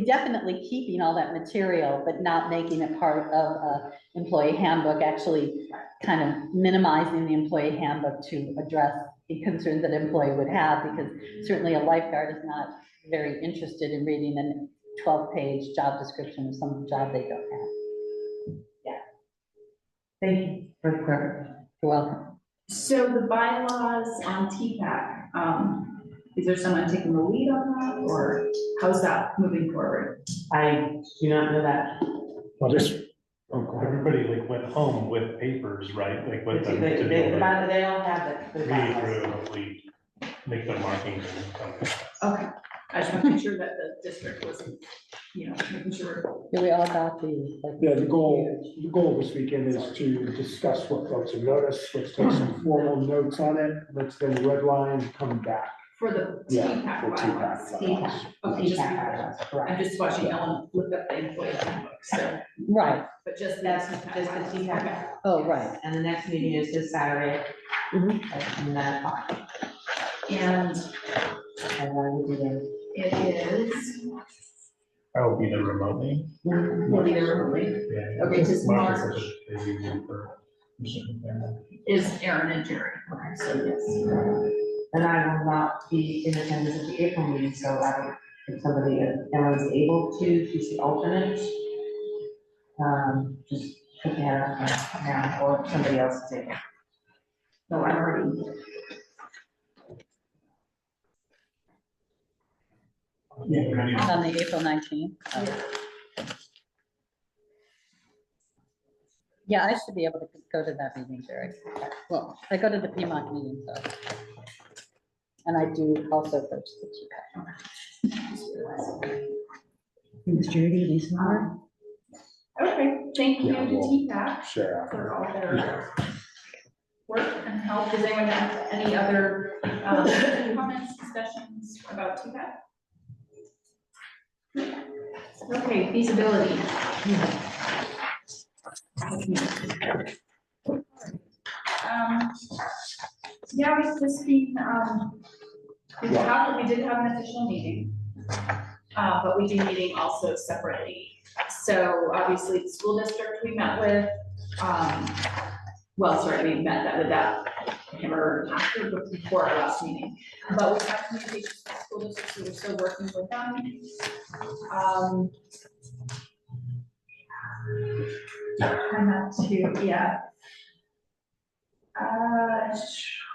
definitely keeping all that material, but not making it part of a employee handbook, actually kind of minimizing the employee handbook to address the concerns that an employee would have, because certainly a lifeguard is not very interested in reading a 12-page job description of some job they don't have. Thank you for the clarification. You're welcome. So the bylaws on TPAC, is there someone taking the lead on that, or how's that moving forward? I do not know that. Well, just, Everybody like went home with papers, right? Like with them to be They able to they all have that. the read bylaws. through, hopefully make the markings and come. Okay, I just want to make sure that the district wasn't, making sure. Yeah, we all got these. Like, yeah, the goal this weekend is to discuss what folks have noticed. Let's take some formal notes on it. Let's then redline, come back. For the Yeah, TPAC for bylaws. TPAC. Okay, just, TPAC bylaws, correct. I'm just watching Ellen look up the employee handbook, so, right. but just That's that's just the TPAC. Okay. Oh, right. And the next meeting is this Saturday. At 9 o'clock. And And I will be there. it is, I will be there remotely. will be there remotely, Yeah. Okay, just March March. is such a busy week for Michigan family. is Aaron and Jerry, okay, so yes. And I will not be in attendance at the April meeting, so I don't, if somebody, everyone's able to, she's the alternate. Just put that now, or somebody else is able. No, I'm already. On the April 19th. Yeah, I should be able to go to that meeting, Jerry. Well, I go to the PMOC meeting, so. And I do also go to the TPAC. Thanks, Judy, Lisa. Okay, thank you to Yeah, well, TPAC Share for all their work and help. Does anyone have any other comments, discussions about TPAC? Okay, feasibility. Yeah, we've just been, we did have an official meeting, but we do meeting also separately. So obviously the school district we met with, we met with that or after, but before our last meeting. But we have communications with school districts, so we're still working with them. Try not to, yeah.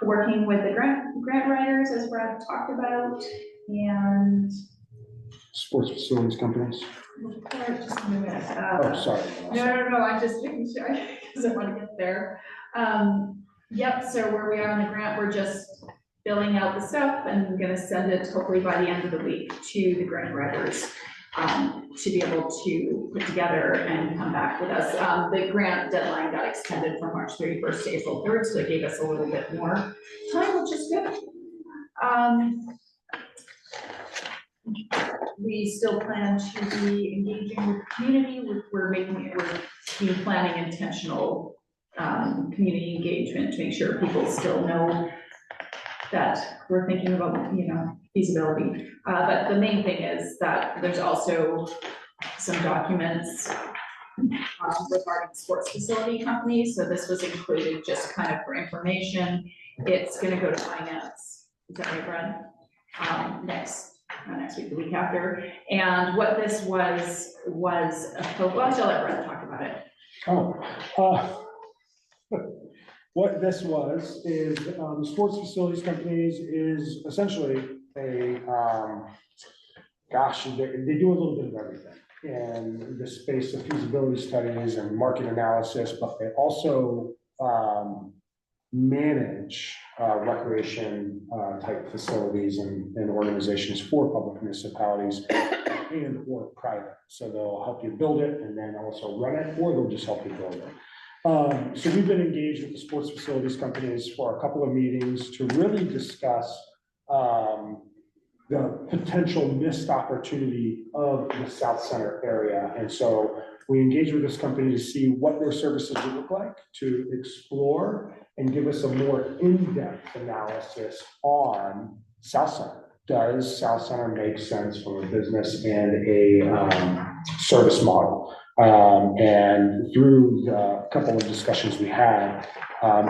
Working with the grant writers, as Brad talked about, and Sports facilities companies. just a minute. Oh, sorry. No, I'm just making sure, because I want to get there. Yep, so where we are on the grant, we're just filling out the stuff and gonna send it hopefully by the end of the week to the grant writers, to be able to put together and come back with us. The grant deadline got extended from March 31st to April 3rd, so it gave us a little bit more time, which is good. We still plan to be engaging with the community. We're planning intentional community engagement to make sure people still know that we're thinking about, feasibility. But the main thing is that there's also some documents regarding sports facility companies. So this was included just kind of for information. It's going to go to finance. Is that right, Brad? Not next week, the week after. And what this was a focus. I'll let Brad talk about it. What this was is sports facilities companies is essentially a, they do a little bit of everything in the space of feasibility studies and market analysis, but they also manage recreation type facilities and organizations for public municipalities and or private. So they'll help you build it and then also run it, or they'll just help you build it. So we've been engaged with the sports facilities companies for a couple of meetings to really discuss the potential missed opportunity of the South Center area. And so we engaged with this company to see what their services would look like, to explore and give us a more in-depth analysis on South Center. Does South Center make sense from a business and a service model? And through the couple of discussions we had,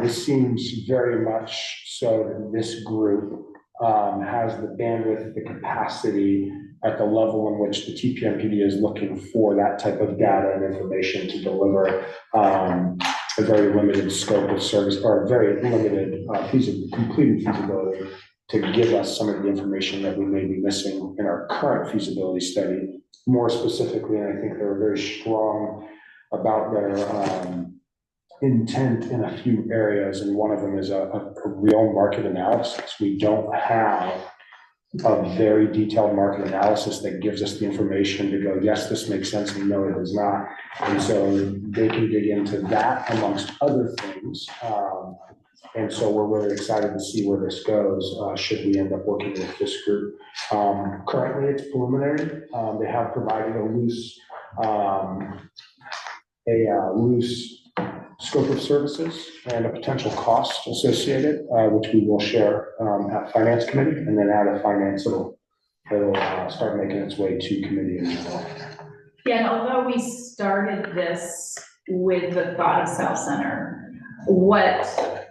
it seems very much so that this group has the bandwidth, the capacity at the level in which the TPMPD is looking for that type of data and information to deliver a very limited scope of service, or a very limited completed feasibility, to give us some of the information that we may be missing in our current feasibility study. More specifically, and I think they were very strong about their intent in a few areas, and one of them is a real market analysis. We don't have a very detailed market analysis that gives us the information to go, yes, this makes sense, and no, it does not. And so they can dig into that amongst other things. And so we're really excited to see where this goes, should we end up working with this group. Currently, it's preliminary. They have provided a loose scope of services and a potential cost associated, which we will share at Finance Committee, and then out of Finance, it'll start making its way to committee as well. Yeah, and although we started this with the thought of South Center, what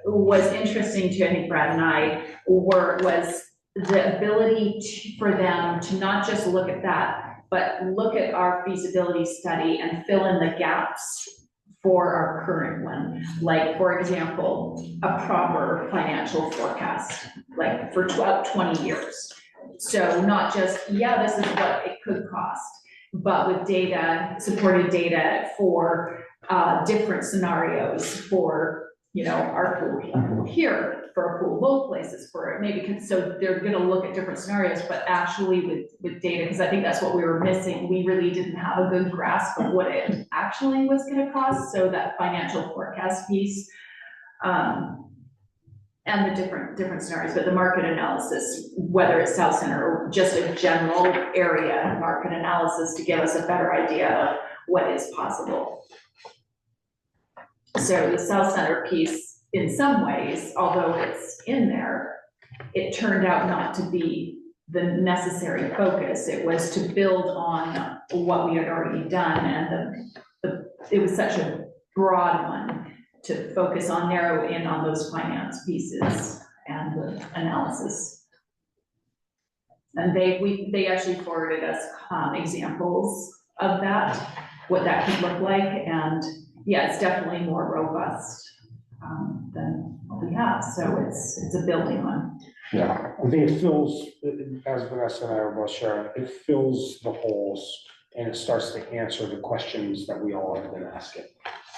was interesting to, I think, Brad and I, was the ability for them to not just look at that, but look at our feasibility study and fill in the gaps for our current one. Like, for example, a proper financial forecast, like for 20 years. So not just, yeah, this is what it could cost, but with data, supported data for different scenarios for, our pool here, for a pool both places, for maybe, so they're gonna look at different scenarios, but actually with data, because I think that's what we were missing. We really didn't have a good grasp of what it actually was gonna cost, so that financial forecast piece, and the different scenarios, but the market analysis, whether it's South Center or just a general area market analysis, to give us a better idea of what is possible. So the South Center piece, in some ways, although it's in there, it turned out not to be the necessary focus. It was to build on what we had already done, and it was such a broad one to focus on, narrow in on those finance pieces and the analysis. And they actually forwarded us examples of that, what that could look like, and yeah, it's definitely more robust than what we have, so it's a building on. Yeah, I think it fills, as Vanessa and I were both sharing, it fills the holes and it starts to answer the questions that we all have been asking.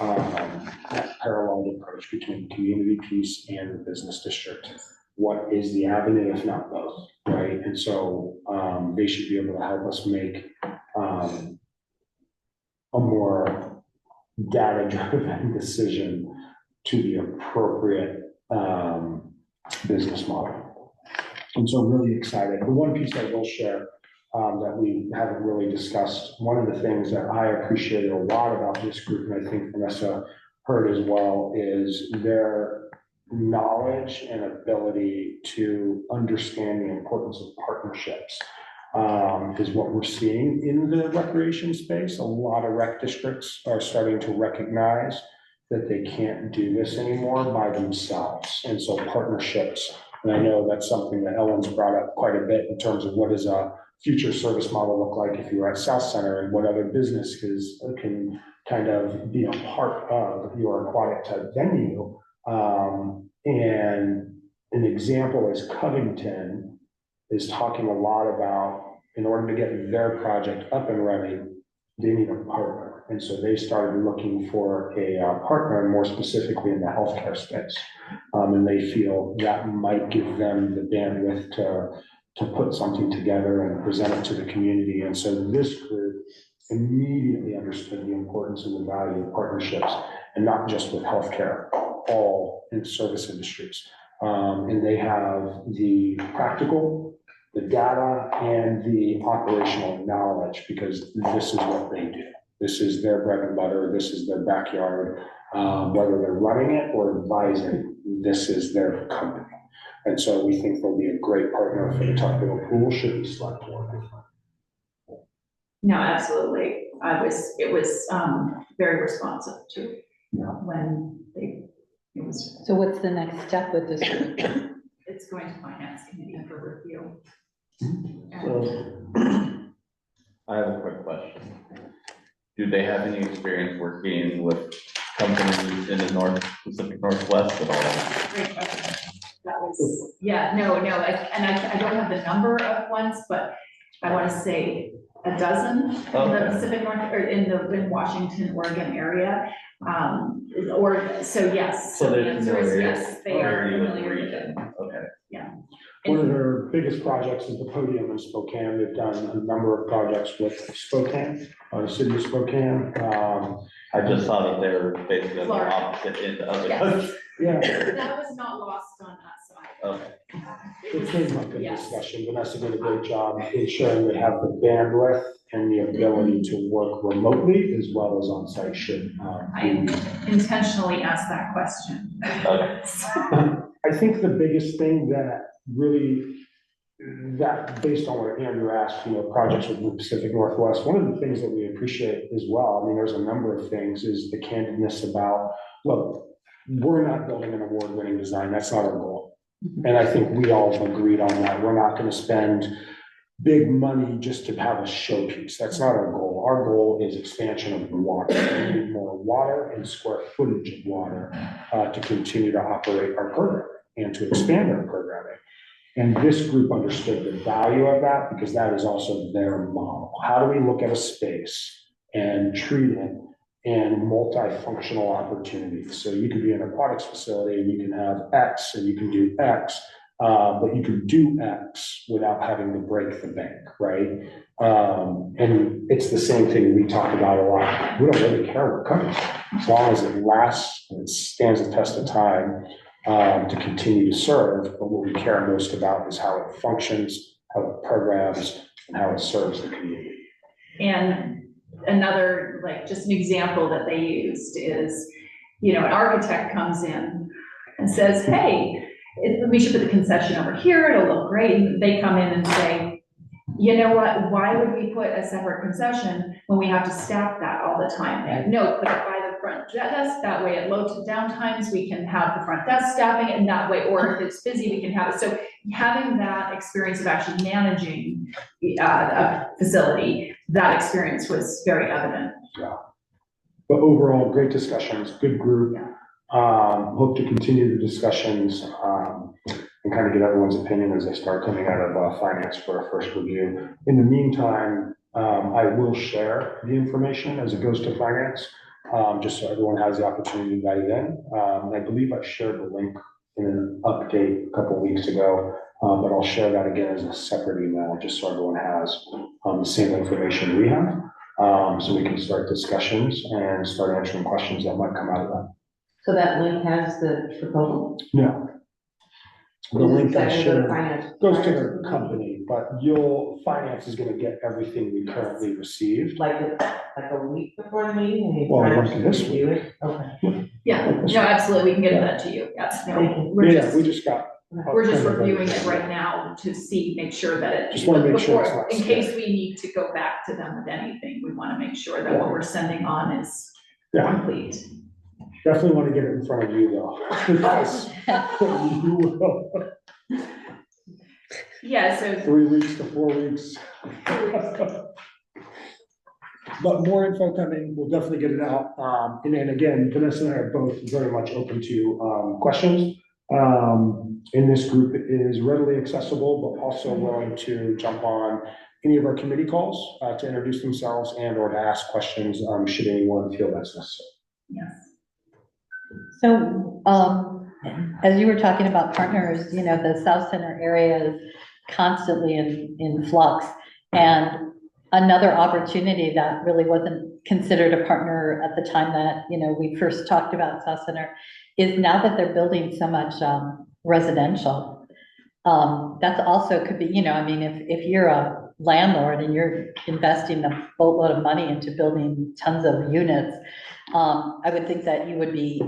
That parallel approach between the community piece and the business district. What is the avenue if not both, right? And so they should be able to help us make a more data-driven decision to the appropriate business model. And so I'm really excited. The one piece I will share that we haven't really discussed, one of the things that I appreciated a lot about this group, and I think Vanessa heard as well, is their knowledge and ability to understand the importance of partnerships. Is what we're seeing in the recreation space. A lot of rec districts are starting to recognize that they can't do this anymore by themselves. And so partnerships, and I know that's something that Ellen's brought up quite a bit in terms of what does a future service model look like if you're at South Center, and what other businesses can kind of be a part of your aquatic type venue. And an example is Covington is talking a lot about, in order to get their project up and running, they need a partner. And so they started looking for a partner, more specifically in the healthcare space. And they feel that might give them the bandwidth to put something together and present it to the community. And so this group immediately understood the importance and the value of partnerships, and not just with healthcare, all in service industries. And they have the practical, the data, and the operational knowledge, because this is what they do. This is their bread and butter. This is their backyard. Whether they're running it or advising, this is their company. And so we think they'll be a great partner for the Tuckville Pool should we select one. No, absolutely. It was very responsive to when it was. So what's the next step with this group? It's going to finance committee for review. So, I have a quick question. Do they have any experience working with companies in the Pacific Northwest at all? Great question. That was, yeah, no, I don't have the number of ones, but I want to say a dozen in the Pacific North, or in Washington, Oregon area. So yes. So the they're answer is familiar. yes, they are familiar with it. Region. Okay. Yeah. One of their biggest projects is the podium in Spokane. They've done a number of projects with Spokane, the city of Spokane. I just saw that they were basically on the Florida. opposite end of the Yes. country. Yeah, That was not lost on us either. Okay. it came up in Yes. discussion. Vanessa did a great job ensuring they have the bandwidth and the ability to work remotely as well as on site should. I intentionally asked that question. Okay. I think the biggest thing that really, that based on what Andrew asked, projects with the Pacific Northwest, one of the things that we appreciate as well, I mean, there's a number of things, is the candidness about, look, we're not building an award-winning design. That's not our goal. And I think we all have agreed on that. We're not going to spend big money just to have a showpiece. That's not our goal. Our goal is expansion of the water. We need more water and square footage of water to continue to operate our program and to expand our programming. And this group understood the value of that because that is also their model. How do we look at a space and treat it in multifunctional opportunities? So you could be an aquatics facility and you can have X and you can do X, but you can do X without having to break the bank, right? And it's the same thing we talk about a lot. We don't really care what comes, as long as it lasts and it stands the test of time to continue to serve. But what we care most about is how it functions, how it programs, and how it serves the community. And another, like, just an example that they used is, an architect comes in and says, hey, we should put the concession over here, it'll look great. And they come in and say, you know what, why would we put a separate concession when we have to staff that all the time? No, put it by the front desk, that way at low to down times, we can have the front desk staffing, and that way, or if it's busy, we can have it. So having that experience of actually managing a facility, that experience was very evident. Yeah. But overall, great discussions, good group. Hope to continue the discussions, and kind of get everyone's opinion as they start coming out of finance for a first review. In the meantime, I will share the information as it goes to finance, just so everyone has the opportunity to dive in. I believe I shared the link in an update a couple of weeks ago, but I'll share that again as a separate email, just so everyone has the same information we have. So we can start discussions and start answering questions that might come out of that. So that link has the proposal? No. The link I Is that shared finance? goes to their company, but finance is gonna get everything we currently received. Like a week before the meeting? And you Well, try look to at this review it? Okay. Yeah, no, absolutely, we can get that to you, yes, no, Yeah, we just got. we're just reviewing it right now to see, make sure that it. Just wanna make sure it's before- not In case scary. we need to go back to them with anything, we wanna make sure that what we're sending on is Yeah. complete. Definitely want to get it in front of you though. Because you will. Yeah, so 3 weeks to 4 weeks. But more info coming, we'll definitely get it out. And then again, Vanessa and I are both very much open to questions. In this group is readily accessible, but also willing to jump on any of our committee calls to introduce themselves and or to ask questions, should anyone feel that's necessary. yes. So, as you were talking about partners, you know, the South Center area is constantly in flux. And another opportunity that really wasn't considered a partner at the time that, you know, we first talked about South Center is now that they're building so much residential, that's also could be, you know, I mean, if you're a landlord and you're investing a boatload of money into building tons of units, I would think that you would be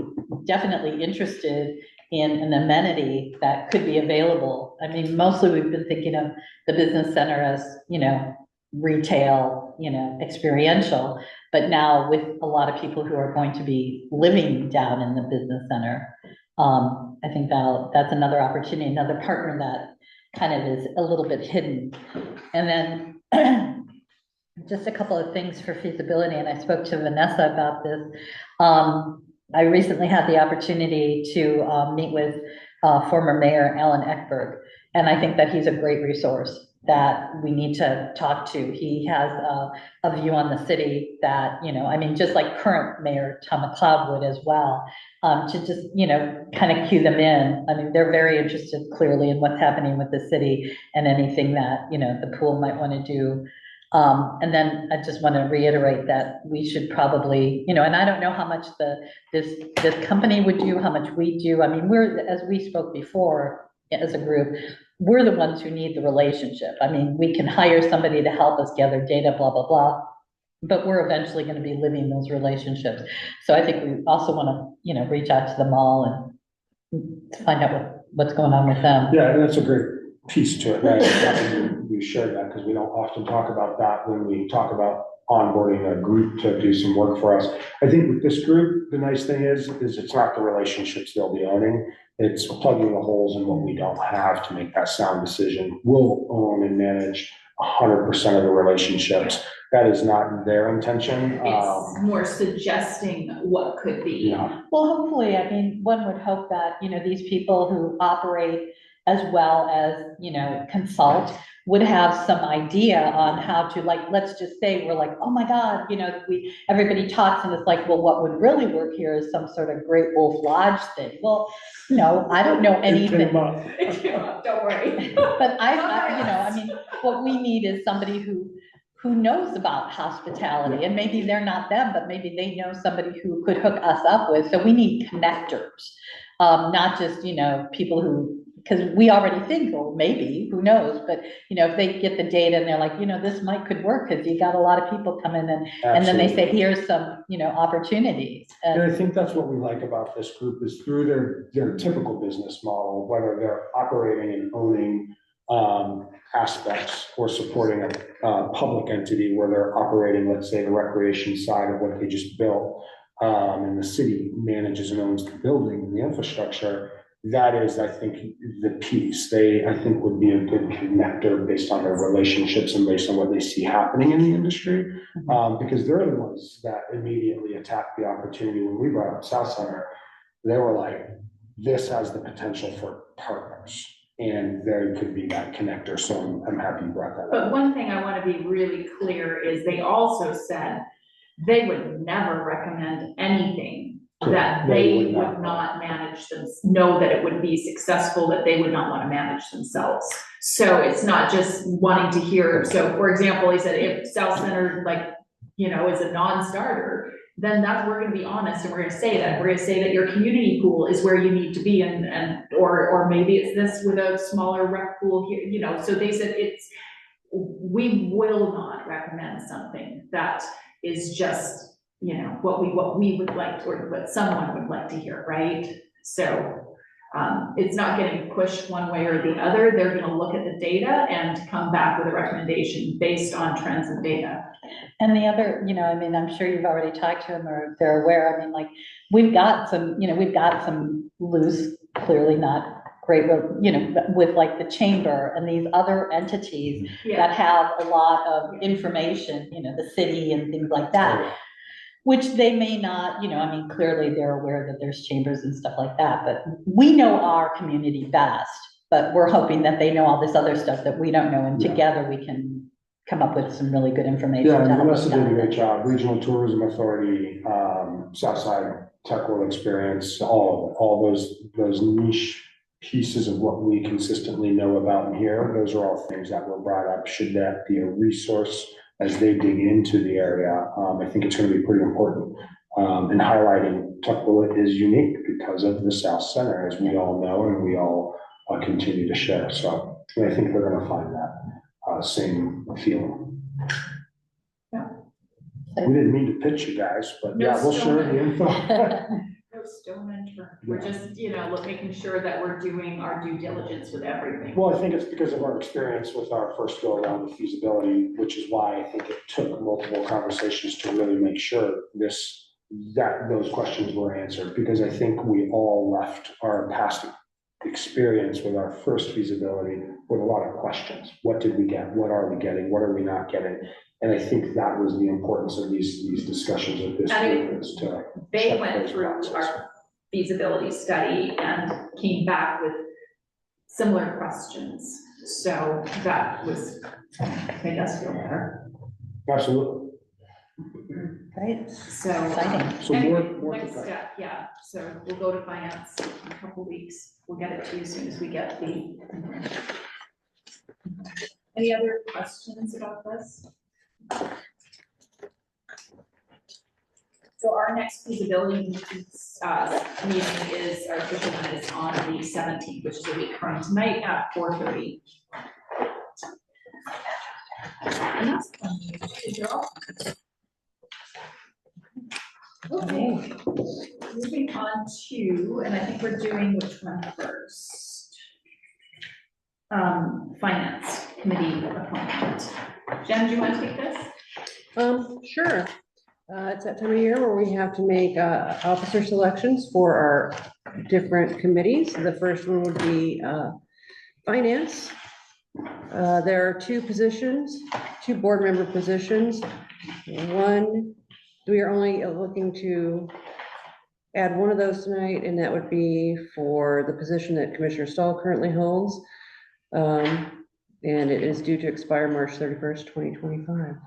definitely interested in an amenity that could be available. I mean, mostly we've been thinking of the business center as, you know, retail, you know, experiential, but now with a lot of people who are going to be living down in the business center, I think that's another opportunity, another partner that kind of is a little bit hidden. And then just a couple of things for feasibility, and I spoke to Vanessa about this. I recently had the opportunity to meet with former Mayor Alan Eckberg, and I think that he's a great resource that we need to talk to. He has a view on the city that, you know, I mean, just like current Mayor Tom McLeod would as well, to just, you know, kind of cue them in. I mean, they're very interested clearly in what's happening with the city and anything that, you know, the pool might want to do. And then I just want to reiterate that we should probably, you know, and I don't know how much this company would do, how much we do. I mean, as we spoke before as a group, we're the ones who need the relationship. I mean, we can hire somebody to help us gather data, blah, blah, blah, but we're eventually going to be living those relationships. So I think we also want to, you know, reach out to them all and find out what's going on with them. Yeah, and that's a great piece to it, right? We shared that because we don't often talk about that when we talk about onboarding a group to do some work for us. I think with this group, the nice thing is it's not the relationships they'll be owning. It's plugging the holes in what we don't have to make that sound decision. We'll own and manage 100% of the relationships. That is not their intention. It's more suggesting what could be. Yeah. Well, hopefully, I mean, one would hope that, you know, these people who operate as well as, you know, consult would have some idea on how to, like, let's just say we're like, oh my God, you know, everybody talks and it's like, well, what would really work here is some sort of Great Wolf Lodge thing. Well, no, I don't know anything. Don't worry. But you know, I mean, what we need is somebody who knows about hospitality, and maybe they're not them, but maybe they know somebody who could hook us up with. So we need connectors, not just, you know, people who, because we already think, oh, maybe, who knows, but, you know, if they get the data and they're like, you know, this could work because you got a lot of people coming in, and then they say, here's some, you know, opportunities. And I think that's what we like about this group is through their typical business model, whether they're operating and owning aspects or supporting a public entity where they're operating, let's say, the recreation side of what they just built. and the city manages and owns the building and the infrastructure, that is, I think, the piece. They, I think, would be a good connector based on their relationships and based on what they see happening in the industry. Because they're the ones that immediately attacked the opportunity when we brought up South Center. They were like, this has the potential for partners, and there could be that connector. So I'm happy you brought that up. But one thing I want to be really clear is they also said they would never recommend anything that they would not manage them, know that it would be successful, that they would not want to manage themselves. So it's not just wanting to hear. So for example, he said if South Center, like, you know, is a non-starter, then that's, we're gonna be honest and we're gonna say that. We're gonna say that your community pool is where you need to be or maybe it's this with a smaller rec pool here, you know. So they said we will not recommend something that is just, you know, what we would like, or what someone would like to hear, right? So it's not getting pushed one way or the other. They're gonna look at the data and come back with a recommendation based on trends and data. And the other, you know, I mean, I'm sure you've already talked to them or they're aware. I mean, like, we've got some loose, clearly not great, you know, with like the chamber and these other entities that have a lot of information, you know, the city and things like that. Which they may not, you know, I mean, clearly they're aware that there's chambers and stuff like that, but we know our community best, but we're hoping that they know all this other stuff that we don't know, and together we can come up with some really good information. Yeah, and Melissa did a great job. Regional Tourism Authority, Southside Tech World Experience, all those niche pieces of what we consistently know about and hear, those are all things that were brought up. Should that be a resource as they dig into the area? I think it's going to be pretty important. And highlighting Tukwila is unique because of the South Center, as we all know, and we all continue to share. So I think they're going to find that same feeling. Yeah. We didn't mean to pitch you guys, but No, yeah, we'll share the info. No stone unturned. We're just, you know, making sure that we're doing our due diligence with everything. Well, I think it's because of our experience with our first go around with feasibility, which is why I think it took multiple conversations to really make sure those questions were answered, because I think we all left our past experience with our first feasibility with a lot of questions. What did we get? What are we getting? What are we not getting? And I think that was the importance of these discussions with this group, is to they went through our feasibility study and came back with similar questions. So that made us feel better. Absolutely. Right. So Exciting. So anyway, more next step, yeah. So we'll go to finance in a couple weeks. We'll get it to you as soon as we get the. Any other questions about this? So our next feasibility meeting is, our official one is on the 17th, which is a week from tonight at 4:30. And that's okay. Moving on to, and I think we're doing which one first? Finance committee appointment. Jen, do you want to take this? Sure. It's that time of year where we have to make officer selections for our different committees. The first one would be finance. There are two board member positions. One, we are only looking to add one of those tonight, and that would be for the position that Commissioner Stahl currently holds. And it is due to expire March 31st, 2025.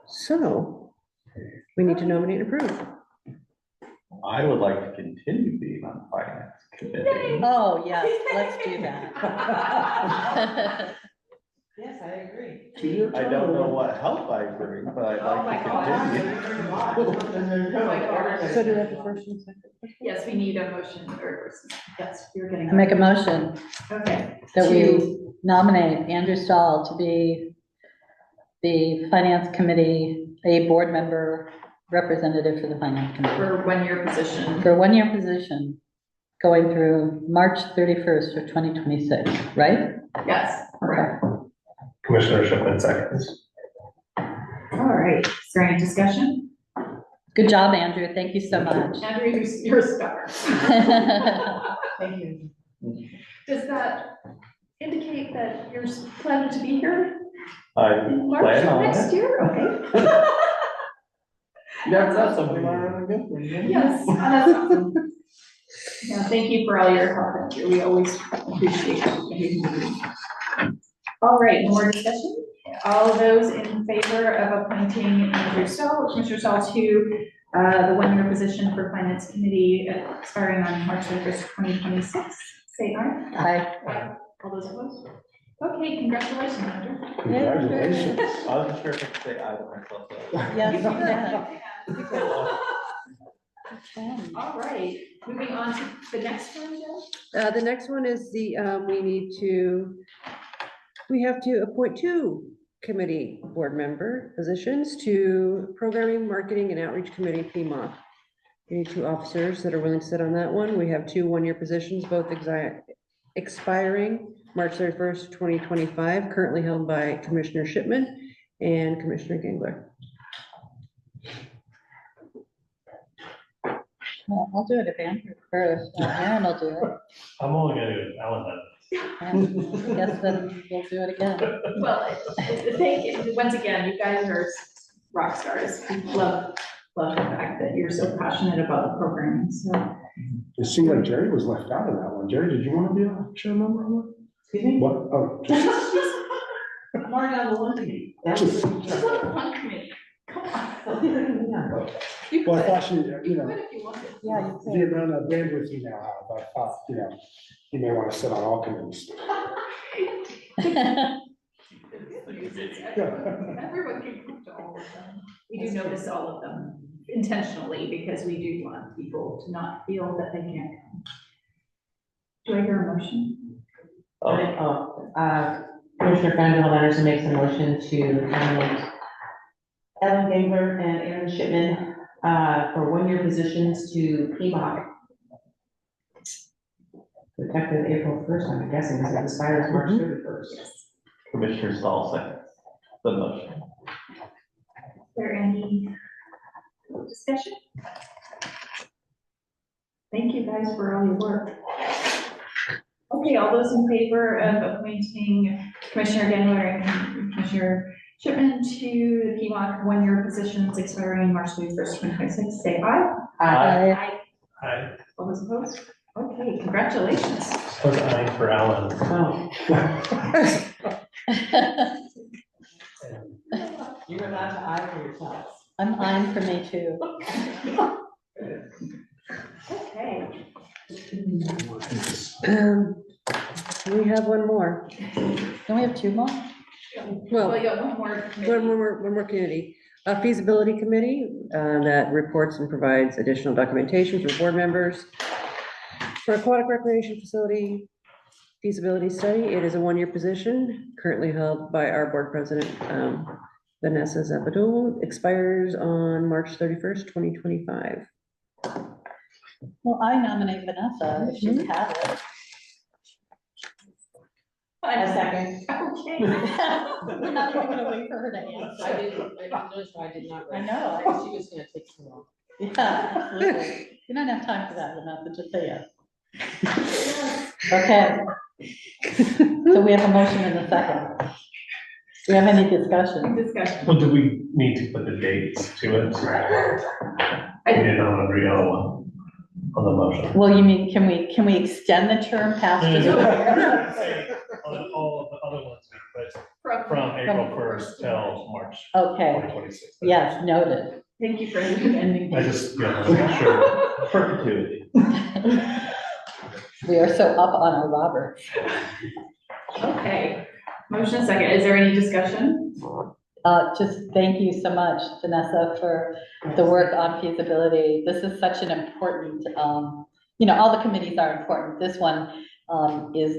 So we need to nominate and approve. I would like to continue being on finance committee. Oh, yes, let's do that. Yes, I agree. I don't know what help I bring, but I'd like to continue. So do we have the first and second? Yes, we need a motion, or, yes, you're getting. I make a motion Okay. that we nominate Andrew Stahl to be the finance committee, a board member representative for the finance committee. For 1 year position. For a 1 year position, going through March 31st of 2026, right? Yes, correct. Commissioner Shipman seconds. All right, is there any discussion? Good job, Andrew. Thank you so much. Andrew, you're a star. Thank you. Does that indicate that you're planning to be here I in March plan on next it. year? Okay. You never know, somebody might run a good thing. Yes, that's awesome. Yeah, thank you for all your help, Andrew. We always appreciate it. All right, more discussion? All those in favor of appointing Commissioner Saul to the one-year position for Finance Committee expiring on March 31st, 2026, say aye. Hi. All those opposed? Okay, congratulations, Andrew. Congratulations. I wasn't sure if I could say I to myself. Yes, you can. All right, moving on to the next one, Jen. The next one is we have to appoint two committee board member positions to Programming, Marketing, and Outreach Committee, PMOC. We need two officers that are willing to sit on that one. We have two one-year positions, both expiring March 31st, 2025, currently held by Commissioner Shipman and Commissioner Gangler. Well, I'll do it if Andrew first. Aaron will do it. I'm only gonna do it, Alan does. And I guess then we'll do it again. Well, thank you, once again, you guys are rock stars. We love the fact that you're so passionate about the programming, so. It seemed like Jerry was left out of that one. Jerry, did you want to be a chair member on that? Excuse me? What? Oh. I'm already on the one committee. That Just was- look at one committee, come on. Yeah. You Well, I could, thought she, you could if you wanted. Yeah, you the amount of bandwidth you now have, I thought, you may want to sit on all committees. Everyone can come to all of them. We do notice all of them intentionally because we do want people to not feel that they can't come. Do I hear a motion? Commissioner Fandel Anderson makes a motion to nominate Ellen Gangler and Aaron Shipman for one-year positions to PMOC. Effective April 1st, I'm guessing, because it expires March 31st. Commissioner Saul seconds the motion. Is there any discussion? Thank you guys for all your work. Okay, all those in favor of appointing Commissioner Gangler and Commissioner Shipman to the PMOC one-year positions expiring March 31st, 2026, say aye. Aye. I All those opposed? Okay, congratulations. was eyeing for Alan. Oh, you're allowed to eye for yourself. I'm eyeing for me too. Okay. We have one more. Don't we have two more? Well, you got one more. One more committee. A feasibility committee that reports and provides additional documentation for board members. For aquatic recreation facility feasibility study, it is a one-year position currently held by our board president, Vanessa Zapadou, expires on March 31st, 2025. Well, I nominate Vanessa if she's had it. A second. Okay. We're not even gonna wait for her to answer. I didn't notice why I did not. I know. She was gonna take too long. Yeah, absolutely. You don't have time for that, Vanessa, just say yes. Okay. So we have a motion and a second. Do we have any discussion? Discussion. Well, do we need to put the dates to it? We did on the real one, on the motion. Well, you mean, can we extend the term past just a year? On all of the other ones, but from April 1st till March Okay, 2026. yes, noted. Thank you for ending. I just, make sure. Perpetuity. We are so up on our Roberts. Okay, motion and second. Is there any discussion? Just thank you so much, Vanessa, for the work on feasibility. This is such an important, all the committees are important. This one is,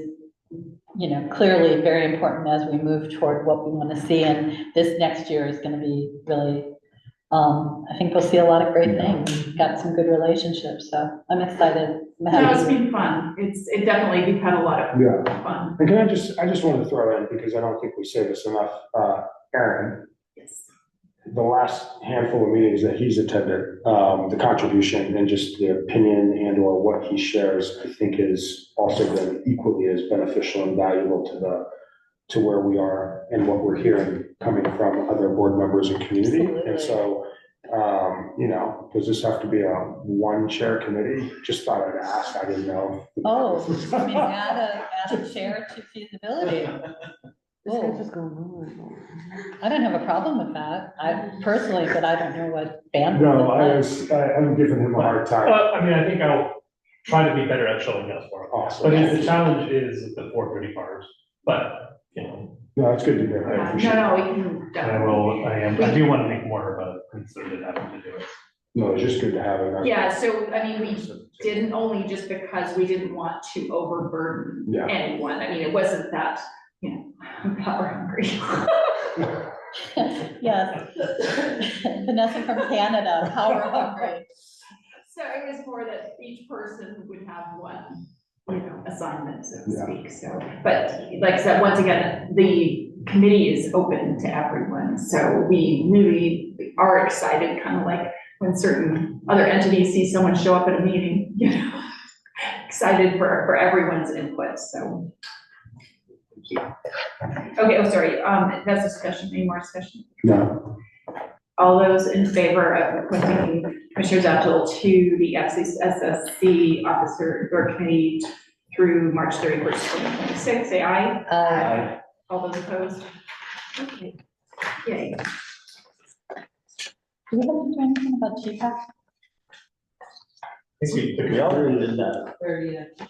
clearly very important as we move toward what we want to see. And this next year is going to be really, I think we'll see a lot of great things. We've got some good relationships, so I'm excited. No, it's been fun. It definitely, we've had a lot of Yeah. fun. And I just want to throw in, because I don't think we say this enough, Aaron, Yes. the last handful of meetings that he's attended, the contribution and just the opinion and or what he shares, I think is also been equally as beneficial and valuable to where we are and what we're hearing coming from other board members and community. And so, does this have to be a one chair committee? Just thought I'd ask, I didn't know. Oh, I mean, add a chair to feasibility. This guy's just going on. I don't have a problem with that. I personally, but I don't know what bandwidth. No, is I'm giving him a hard time. I mean, I think I'll try to be better at showing up for it. Awesome. But the challenge is the 4:30 part, but, No, it's good to hear. I appreciate it. No, we can definitely. I do want to make more of a concerted effort to do it. No, it's just good to have it. Yeah, so, I mean, we didn't only just because we didn't want to overburden Yeah. anyone. I mean, it wasn't that, I'm power hungry. Yes. Vanessa from Canada, power hungry. So it was more that each person would have one, assignment, so to Yeah. speak, so. But like I said, once again, the committee is open to everyone, so we really are excited, kind of like when certain other entities see someone show up at a meeting, excited for everyone's input, so. Okay, oh, sorry, that's discussion, any more discussion? No. All those in favor of appointing Commissioner Zaptel to the SSC officer or committee through March 31st, 2026, say aye. Aye. All those opposed? Okay. Yay. Do we have to do anything about GPAC? We already did that.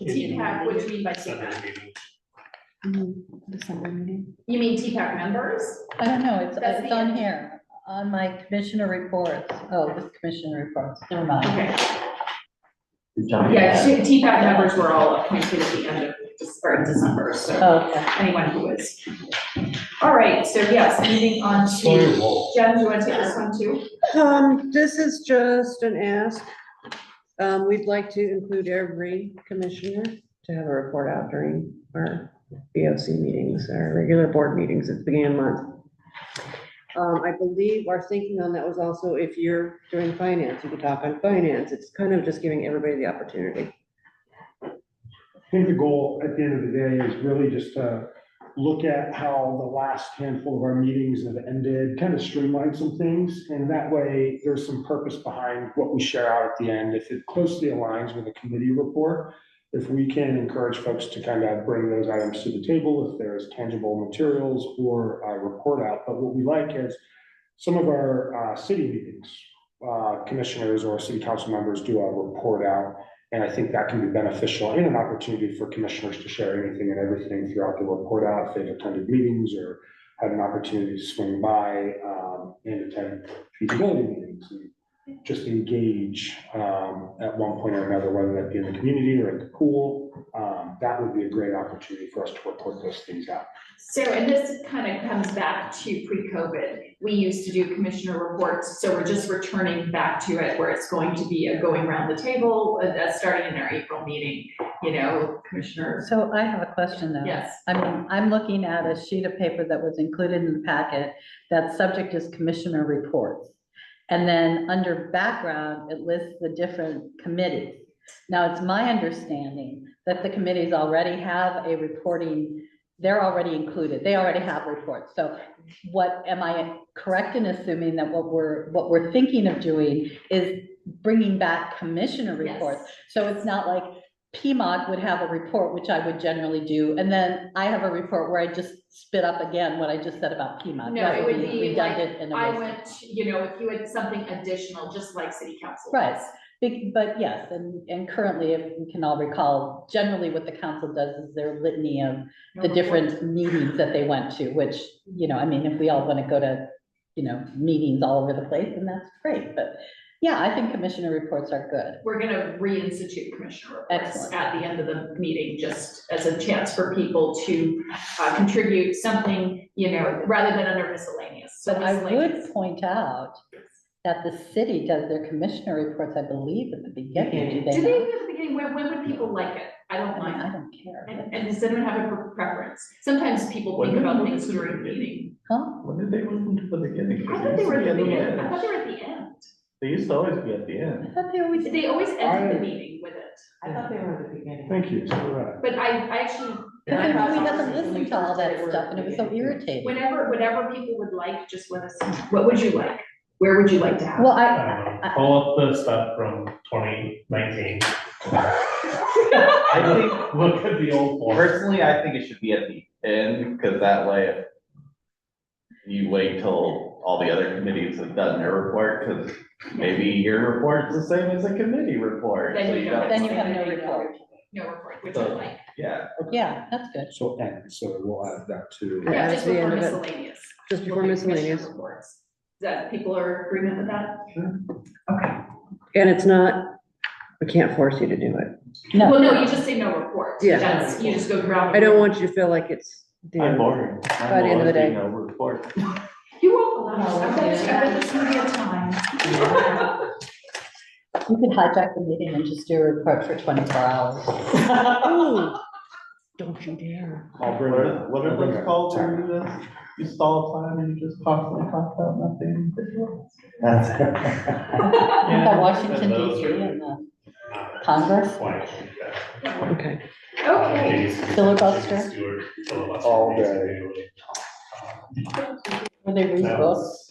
TPAC, what do you mean by Sunday TPAC? meeting. December meeting. You mean TPAC members? I don't know, it's That's the on end. here, on my commissioner reports. Oh, this commissioner reports, never mind. Okay, You're telling me yeah, that. TPAC members were all appointed at the end of December, so Oh, okay. anyone who is. All right, so yes, moving on to, Jen, do you want to take this one too? This is just an ask. We'd like to include every commissioner to have a report out during our BoC meetings, our regular board meetings at the beginning of the month. I believe our thinking on that was also if you're doing finance, you could talk on finance. It's kind of just giving everybody the opportunity. I think the goal at the end of the day is really just to look at how the last handful of our meetings have ended, kind of streamline some things. And that way there's some purpose behind what we share out at the end. If it closely aligns with a committee report, if we can encourage folks to kind of bring those items to the table, if there's tangible materials or a report out. But what we like is some of our city meetings, commissioners or city council members do a report out. And I think that can be beneficial and an opportunity for commissioners to share anything and everything throughout the report out if they've attended meetings or had an opportunity to swing by and attend feasibility meetings and just engage at one point or another, whether that be in the community or at the pool. That would be a great opportunity for us to report those things out. So, and this kind of comes back to pre-COVID. We used to do commissioner reports, so we're just returning back to it where it's going to be a going around the table, starting in our April meeting, commissioners. So I have a question though. Yes. I mean, I'm looking at a sheet of paper that was included in the packet. That subject is commissioner reports. And then under background, it lists the different committees. Now, it's my understanding that the committees already have a reporting, they're already included, they already have reports. So am I correct in assuming that what we're thinking of doing is bringing back commissioner reports? Yes. So it's not like PMOG would have a report, which I would generally do, and then I have a report where I just spit up again what I just said about PMOG. No, That it would be like, redundant and I erased. went, if you had something additional, just like city council. Right. But yes, and currently, if we can all recall, generally what the council does is their litany of the different meetings that they went to, which, I mean, if we all want to go to, meetings all over the place, then that's great. But yeah, I think commissioner reports are good. We're gonna reinstitute commissioner reports Excellent. at the end of the meeting, just as a chance for people to contribute something, rather than under miscellaneous. So But I miscellaneous. would point out that the city does their commissioner reports, I believe, at the beginning. Do Do they they not? at the beginning, when would people like it? I don't I mind. don't care. And does anyone have a preference? Sometimes people think about things during the meeting. Huh? When did they move them to the beginning? I thought they were at the They used to be beginning, I end. thought they were at the end. They used to always be at the end. I thought they always. They always ended the meeting with it, I thought they were at the beginning. Thank you, so do I. but I actually, Because I thought we had to when listen we to all first that did it, we were stuff and it was so at the beginning. irritating. whatever people would like, just let us know. What would you like? Where would you like to have? Well, Pull up the stuff from 2019. I think, Look at the old form. personally, I think it should be at the end, because that way, if you wait till all the other committees have done their report, because maybe your report's the same as a committee report. Then so you you don't. then you have no report. No report, which I like. Yeah. Yeah, that's good. So, and so we'll add that to. Yeah, Yeah, that's just the before end of it. miscellaneous. Just before We'll do commissioner miscellaneous. reports. Is that, people are agreement with that? Sure. Okay. And it's not, we can't force you to do it. No. Well, no, you just say no report. Yeah. That's, you just go around. I don't want you to feel like it's. I'm boring. By the end of the day. No report. You won't allow, I bet this will be a time. You could hijack the meeting and just do a report for 24 hours. Oh, don't you dare. I'll bring What that. are, what I'll are bring those that called to- where you just, you stall time and you just constantly talk about nothing? The Washington DC and the Congress. Okay. Okay. Filibuster. All day. When they read books.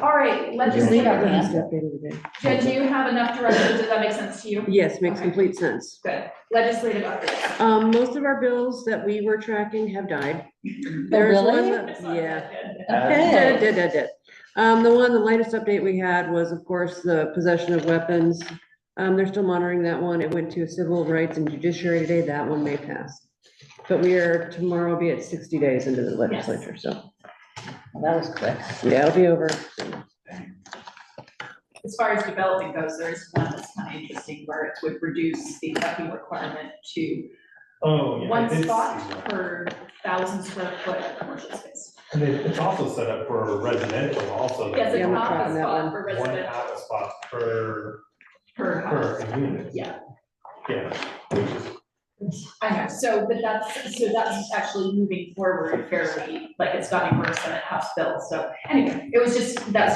All right, You legislative. read our Last handbook. update of the day. Jen, do you have enough direction? Does that make sense to you? Yes, makes Okay. complete sense. Good. Legislative update. Most of our bills that we were tracking have died. Oh, There's one really? that- Yeah. Okay. Did. The latest update we had was, of course, the possession of weapons. They're still monitoring that one. It went to civil rights and judiciary today. That one may pass. But tomorrow will be at 60 days into the legislature, so, Well, that was quick. yeah, it'll be over. As far as development goes, there's one that's kind of interesting where it would reduce the parking requirement to Oh, yeah. I one did see spot that. per 1,000 square foot of commercial space. And it's also set up for residential also. Yes, Yeah, it's I'm half trying a that spot one. for One residential half a spot per per house. unit. Yeah. Yeah. I know, so that's actually moving forward fairly, like it's gotten worse than it House bill, so anyway, that's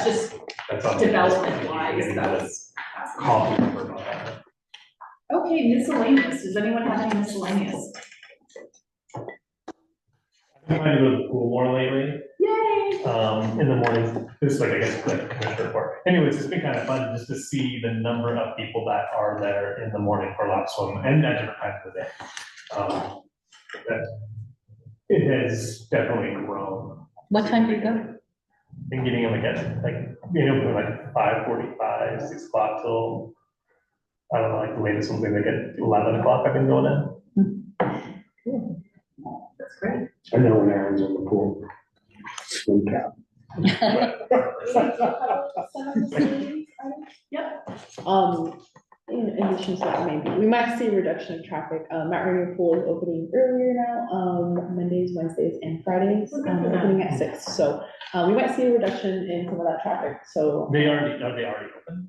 just That's on the- development wise, that was. Call number about that. Okay, miscellaneous, does anyone have any miscellaneous? I'm trying to go to the pool more lately, Yay! in the mornings, this is like, I guess, like commissioner report. Anyways, it's been kind of fun just to see the number of people that are there in the morning for lap swim and at different times of the day. That it has definitely grown. What time do you go? Been getting them again, from like 5:45, 6 o'clock till, I don't know, like the latest ones, maybe at 11 o'clock, I've been going in. That's great. I know when Aaron's in the pool. Swim cap. In addition to that, maybe, we might see a reduction of traffic. Mount Rainier Pool is opening earlier now, Mondays, Wednesdays, and Fridays, opening at 6. So, we might see a reduction in some of that traffic, so. Are they already open?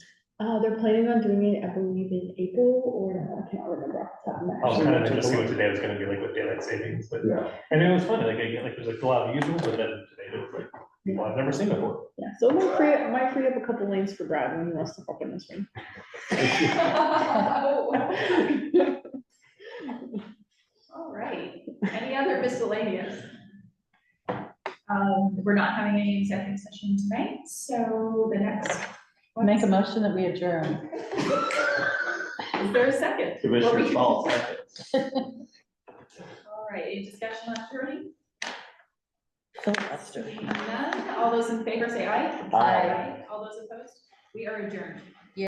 They're planning on doing it, I believe, in April, or no, I can't remember off the top of my I was head. kind of interested to see what today was gonna be like with daylight savings, but, Yeah. and it was funny, like, again, like, there's like a lot of users, but then today, there was like, people I've never seen before. Yeah, so it might free up a couple lanes for Brad when he wants to hop in this one. All right, any other miscellaneous? We're not having any executive session tonight, so the next. Make a motion that we adjourn. Is there a second? Commissioner Saul, second. All right, any discussion on adjourning? Filibuster. Seeing none, all those in favor say aye. Aye. All those opposed? We are adjourned.